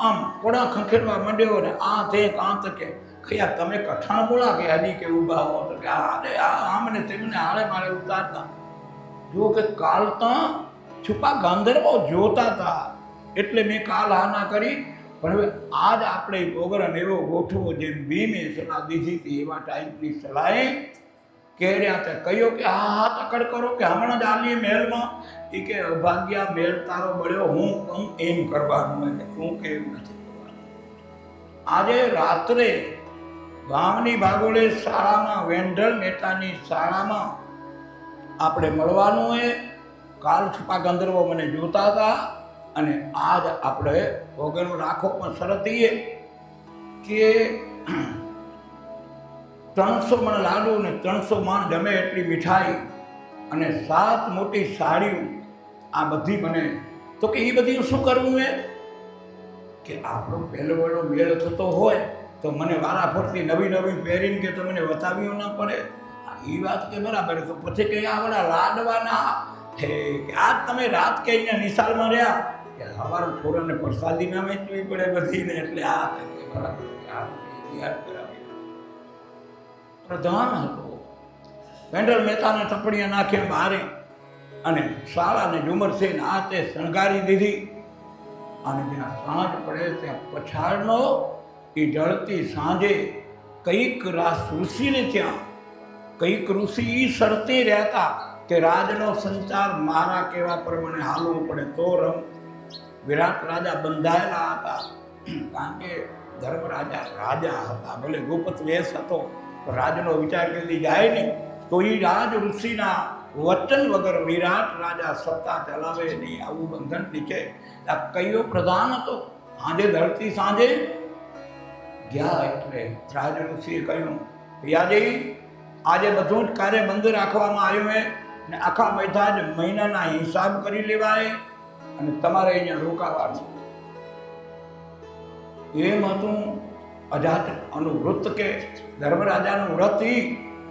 આમ પોડા ખંખેરવા માંડ્યો ને આ તે કાંત કે કયા તમે કઠાણ બોલા કે હજી કે ઊભા હો તો કે અરે આમને તેમને હાળે માળે ઉતારતા જો કે કાલ ત્યાં છુપા ગાંધર્વો જોતા હતા એટલે મેં કાલ હા ના કરી પણ હવે આજ આપણે પ્રોગ્રામ એવો ગોઠવો જેમ ભીમે સલાહ દીધી હતી એવા ટાઈપની સલાહે કેર્યા તે કહ્યું કે હા હા તકડ કરો કે હમણાં જ આલીએ મહેલમાં એ કે અભાગ્યા મહેલ તારો બળ્યો હું એમ કરવાનું હોય કે તું કે એમ નથી કરવાનું. આજે રાત્રે ગામની ભાગોળે શાળામાં વેન્ડલ મહેતાની શાળામાં આપણે મળવાનું હોય. કાલ છુપા ગંધર્વો મને જોતા હતા અને આજ આપણે વગરનો રાખો પણ શરત એ કે 300 મણ લાડુ ને 300 મણ જમે એટલી મીઠાઈ અને 7 મોટી સાડીઓ આ બધી મને તો કે એ બધી શું કરવું હે કે આપણો પહેલો વડો મેળ થતો હોય તો મને વારા ફરતી નવી નવી પહેરીને કે તમને બતાવ્યું ન પડે. એ વાત કે બરાબર. તો પછી કે આવડા લાડવાના કે આજ તમે રાત કે અહીંયા નિશાળમાં રહ્યા કે સવારે છોરાને પ્રસાદી ના વેચવી પડે બધીને એટલે આ કે બરાબર યાદ કરાવી. પ્રધાન હતો વેન્ડલ મહેતાને થપડીયા નાખીને બહારે અને શાળાને ઝુમર છે ને આ તે શણગારી દીધી અને જ્યાં સાંજ પડે ત્યાં પછાડનો એ ઢળતી સાંજે કઈક ઋષિને ત્યાં કઈક ઋષિ એ શરતે રહેતા કે રાજનો સંચાર મારા કહેવા પ્રમાણે હાલવું પડે તો વિરાટ રાજા બંધાયેલા હતા કારણ કે ધર્મરાજા રાજા હતા ભલે ગુપ્ત વેશ હતો રાજનો વિચાર કરી જાય ને તો એ રાજ ઋષિના વચન વગર વિરાટ રાજા સત્તા ચલાવે નહીં આવું બંધન નીચે આ કયો પ્રધાન હતો. સાંજે ધરતી સાંજે ગયા એટલે રાજ ઋષિએ કહ્યું પિયાજી આજે બધું જ કાર્ય બંધ રાખવામાં આવ્યું હે ને આખા મહિનાના હિસાબ કરી લેવાય અને તમારે અહીંયા રોકાવાનું. એમ હતું અજાત અનુવૃત્ત કે ધર્મરાજાનું વ્રત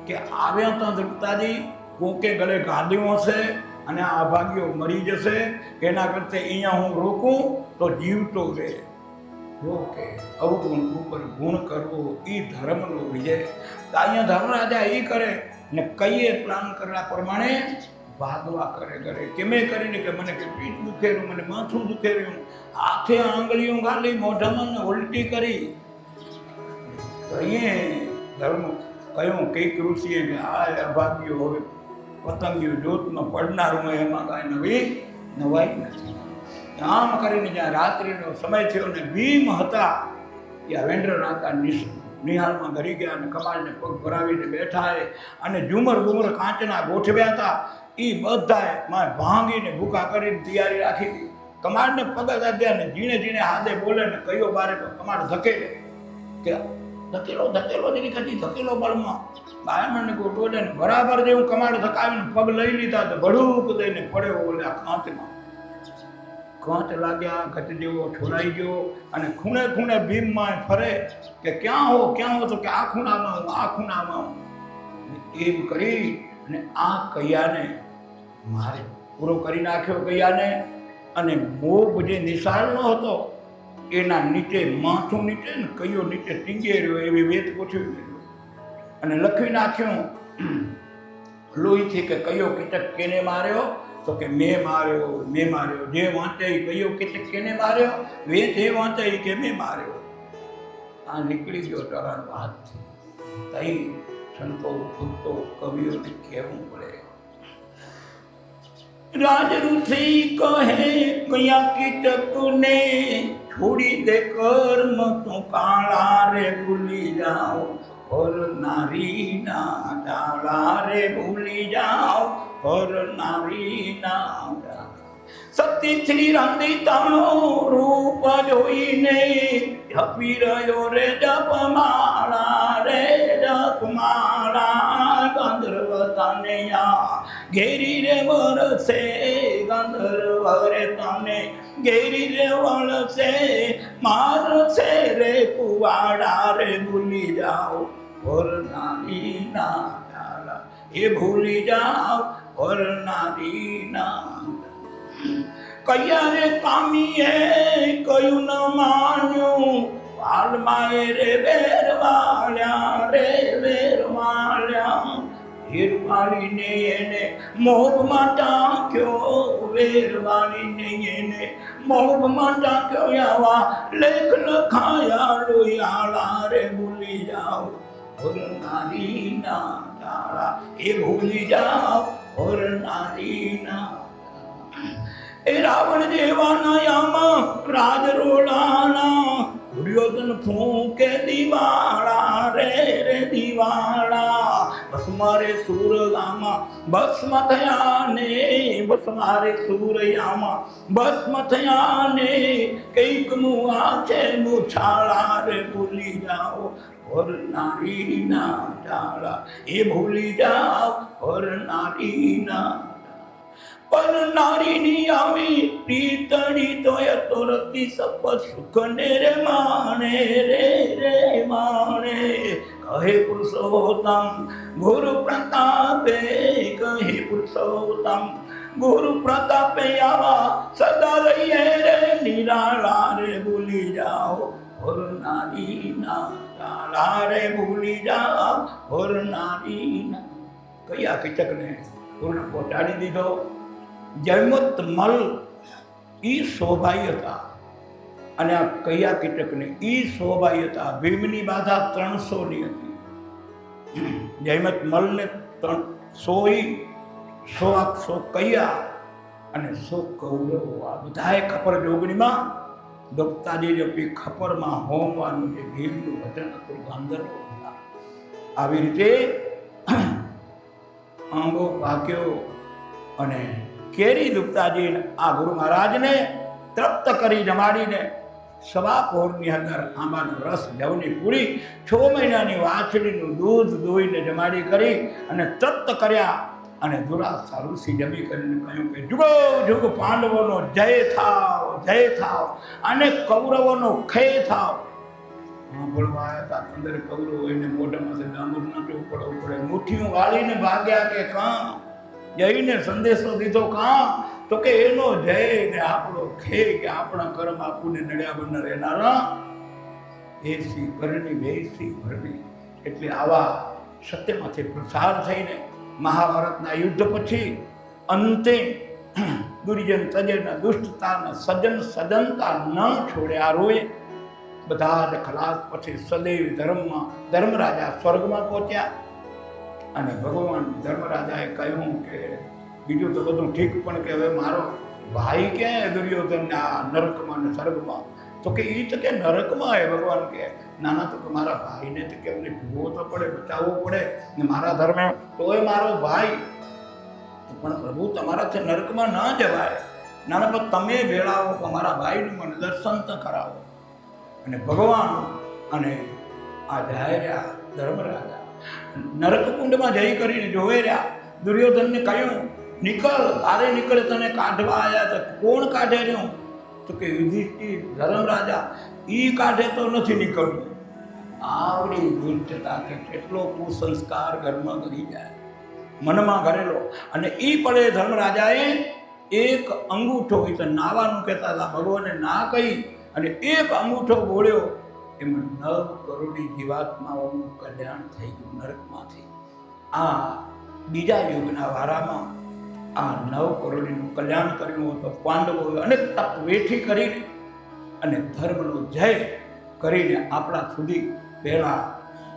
કે આવ્યા તો દ્રુપદાજી કોકે ગળે ગાંધીઓ હશે અને આ અભાગ્યો મરી જશે એના કરતા અહીંયા હું રોકું તો જીવતો રહે. જો કે અવગુણ ઉપર ગુણ કરવો એ ધર્મનો વિજય. તો અહીંયા ધર્મરાજા એ કરે ને કઈએ પ્લાન કરવા પ્રમાણે ભાગવા કરે કેમે કરીને કે મને કે પીઠ દુખે રહ્યું મને માથું દુખે રહ્યું હાથે આંગળીઓ ગાલી મોઢામાં ઉલટી કરી. ધર્મ કહ્યું કઈક ઋષિએ કે આ અભાગ્યો હવે પતંગિયું જોતમાં પડનારું હોય એમાં કાંઈ નવાઈ નથી. આમ કરીને જ્યાં રાત્રિનો સમય થયો ને ભીમ હતા ત્યાં વેન્ડર નાકા નિહાળમાં ઘરી ગયા અને કમાલને પગ ભરાવીને બેઠા અને ઝુમર બુમર કાંચના ગોઠવ્યા હતા એ બધાએ માં ભાંગીને ભૂકા કરીને તૈયારી રાખી હતી. કમાડને પગ દાદ્યા ને ઝીણે ઝીણે હાથે બોલે ને કયો બારે કમાડ ધકેલે કે ધકેલો જેની કદી ધકેલો બળમાં બાયમણને ગોઠવલે ને બરાબર જેવું કમાડ ધકાવીને પગ લઈ લીધા તો ભડુક દઈને પડ્યો ઓલા કાંચમાં. કાંચ લાગ્યા ઘટ જેવો છોડાઈ ગયો અને ખૂણે ખૂણે ભીમમાં ફરે કે ક્યાં હો તો કે આ ખૂણામાં એમ કરી અને આ કૈયાને મારે પૂરો કરી નાખ્યો કૈયાને. અને મોગ જે નિશાળનો હતો એના નીચે માથું નીચે ને કયો નીચે ટીંગે રહ્યો એવી વેત ગોઠવી અને લખી નાખ્યું લોહીથી કે કયો કીટક કેને માર્યો તો કે મેં માર્યો જે વાંચે કયો કીટક કેને માર્યો વેત એ વાંચે કે મેં માર્યો. આ નીકળી ગયો ટરાનો હાથથી. તઈ સંતો ભક્તો કવિઓને કહેવું પડે. રાજ ઋષિ કહે કયા કીટક ને છોડી દે કર્મ તું કાળા રે ભૂલી જાઓ પર નારી ના ડાળા રે ભૂલી જાઓ પર નારી ના. સતી શ્રી રંદિતાનો રૂપ જોઈને જપી રહ્યો રે જપમાળા રે જપમાળા. ગંધર્વ તને ઘેરી રે વરસે ગંધર્વ રે તને ઘેરી રે વરસે મારસે રે કુવાડા રે ભૂલી જાઓ ઓર નારીના ડાલા, એ ભૂલી જાઓ ઓર નારીના. કયા રે કામીએ કયું ન માન્યું, વાલમાએ રે વેરવાળ્યા રે વેરવાળ્યા. વેરવાળીને એને મોહમાં ટાંક્યો, વેરવાળીને એને મોહમાં ટાંક્યો. આવા લેખ લખાયા લોયાળા રે ભૂલી જાઓ ઓર નારીના ડાળા, એ ભૂલી જાઓ ઓર નારીના. એ રાવણ જેવાના યામાં રાજ રોલાના, દુર્યોધન ફૂંકે દિવાળા રે રે દિવાળા. બસ મારે સુરગામાં ભસ્મ થયા ને, બસ મારે સુરયામાં ભસ્મ થયા ને. કઈક મુઆ છે મુછાળા રે ભૂલી જાઓ ઓર નારીના ડાળા, એ ભૂલી જાઓ ઓર નારીના. પણ નારીની આવી પ્રીતડી તોય તોરતી સપ સુખ ને રે માણે રે રે માણે. કહે પુરુષોત્તમ ગુરુ પ્રતાપે, કહે પુરુષોત્તમ ગુરુ પ્રતાપે. આવા સદા રહીએ રે નિરાળા રે ભૂલી જાઓ ઓર નારીના ડાળા રે ભૂલી જાઓ ઓર નારીના. કયા કીચકને પૂર્ણ પહોંચાડી દીધો. જયમત મલ ઈ શોભાઈ હતા અને આ કયા કીટકને ઈ શોભાઈ હતા. ભીમની બાધા 300ની હતી. જયમત મલને 100 કયા અને 100 કૌરવો. આ બધાએ ખપર જોગણીમાં દોપતાજી જપી ખપરમાં હોમવાનું જે ભીમનું વચન હતું, ગાંધર્વો હતા. આવી રીતે આંબો પાક્યો અને કેરી દુપતાજી આ ગુરુ મહારાજને તૃપ્ત કરી જમાડીને સવા પોરની અંદર આંબાનો રસ, જવની પૂરી, 6 મહિનાની વાછડીનું દૂધ દોઈને જમાડી કરી અને તૃપ્ત કર્યા. અને દુરાસા ઋષિ જમી કરીને કહ્યું કે જુગો જુગ પાંડવોનો જય થાવ, જય થાવ અને કૌરવોનો ખય થાવ. બોલવા આવ્યા હતા 15 કૌરવો એને મોઢામાંથી ડામર નાખ્યું પડે. મુઠ્ઠીઓ વાળીને ભાગ્યા કે કાં જઈને સંદેશો દીધો કાં, તો કે એનો જય ને આપણો ખે, કે આપણા કર્મ આપણને નડ્યા બન રહેનારા એસી ભરણી બેસી ભરણી. એટલે આવા સત્યમાંથી પ્રસાર થઈને મહાભારતના યુદ્ધ પછી અંતે દુર્જન તજેના દુષ્ટતાના સજન સજનતા ન છોડ્યા રોએ. બધા જ ખલાસ પછી સદૈવ ધર્મરાજા સ્વર્ગમાં પહોંચ્યા. અને ભગવાન ધર્મરાજાએ કહ્યું કે બીજું તો બધું ઠીક, પણ કે હવે મારો ભાઈ ક્યાં દુર્યોધન આ નરકમાં ને સ્વર્ગમાં? તો કે એ તો કે નરકમાં હે. ભગવાન કે નાના, તો કે મારા ભાઈને તો કે અમને ભૂવો તો પડે, બચાવવો પડે ને મારા ધર્મ, તોય મારો ભાઈ. પણ પ્રભુ તમારાથી નરકમાં ન જવાય. નાના, પણ તમે ભેળાવો કે મારા ભાઈનું મને દર્શન તો કરાવો. અને ભગવાન અને આ જાય રહ્યા ધર્મરાજા નરકકુંડમાં જઈ કરીને જોવે રહ્યા. દુર્યોધનને કહ્યું નીકળ, તારે નીકળે, તને કાઢવા આવ્યા. તો કોણ કાઢે રહ્યું? તો કે યુધિષ્ઠિર ધર્મરાજા. ઈ કાઢે તો નથી નીકળવું. આવડી દુષ્ટતા કે કેટલો કુસંસ્કાર ઘરમાં કરી જાય, મનમાં કરેલો. અને ઈ પડે ધર્મરાજાએ એક અંગૂઠો, એ તો નાવાનું કહેતા હતા, ભગવાને ના કહી અને એક અંગૂઠો બોલ્યો. એમાં 9 કરોડી જીવાત્માઓનું કલ્યાણ થઈ ગયું નરકમાંથી. આ બીજા યુગના વારામાં આ 9 કરોડીનું કલ્યાણ કર્યું હતું. પાંડવોએ અનેક તપ વેઠી કરીને અને ધર્મનો જય કરીને આપણા સુધી પહેલા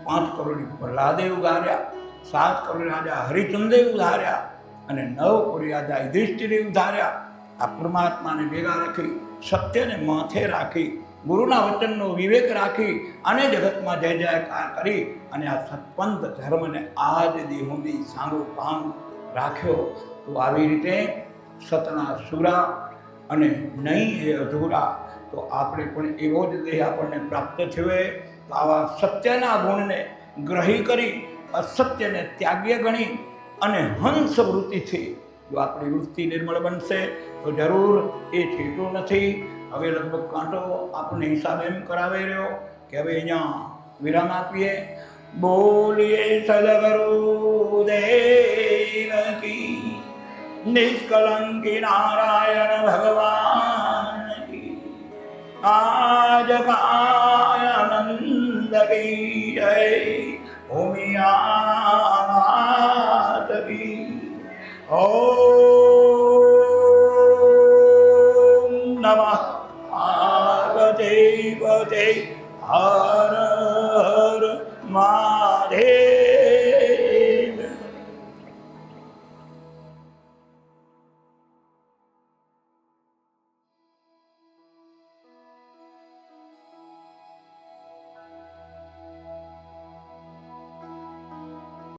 5 કરોડી પ્રહલાદે ઉગાર્યા, 7 કરોડી રાજા હરિચંદ્રે ઉધાર્યા અને 9 કરોડી રાજા યુધિષ્ઠિરે ઉધાર્યા. આ પરમાત્માને ભેગા રાખી, સત્યને માથે રાખી, ગુરુના વચનનો વિવેક રાખી અને જગતમાં જય જયકાર કરી અને આ સત્પંથ ધર્મને આજ દી સુધી સાંગો પાંગ રાખ્યો. તો આવી રીતે સતના સુરા અને નહીં એ અધૂરા. તો આપણે પણ એવો જ દેહ આપણને પ્રાપ્ત થયો. તો આવા સત્યના ગુણને ગ્રહી કરી અસત્યને ત્યાગ્ય ગણી અને હંસ વૃત્તિથી જો આપણી વૃત્તિ નિર્મળ બનશે તો જરૂર એ છેટું નથી. હવે લગભગ કાંટો આપણને હિસાબ એમ કરાવી રહ્યો કે હવે અહીંયા વિરામ આપીએ बोलिए सदगुरु देव की, निष्कलंकी नारायण भगवान की, आज कायानंद की जय, उमियानाथ की। ओम नमः पार्वती पते हर हर महादेव।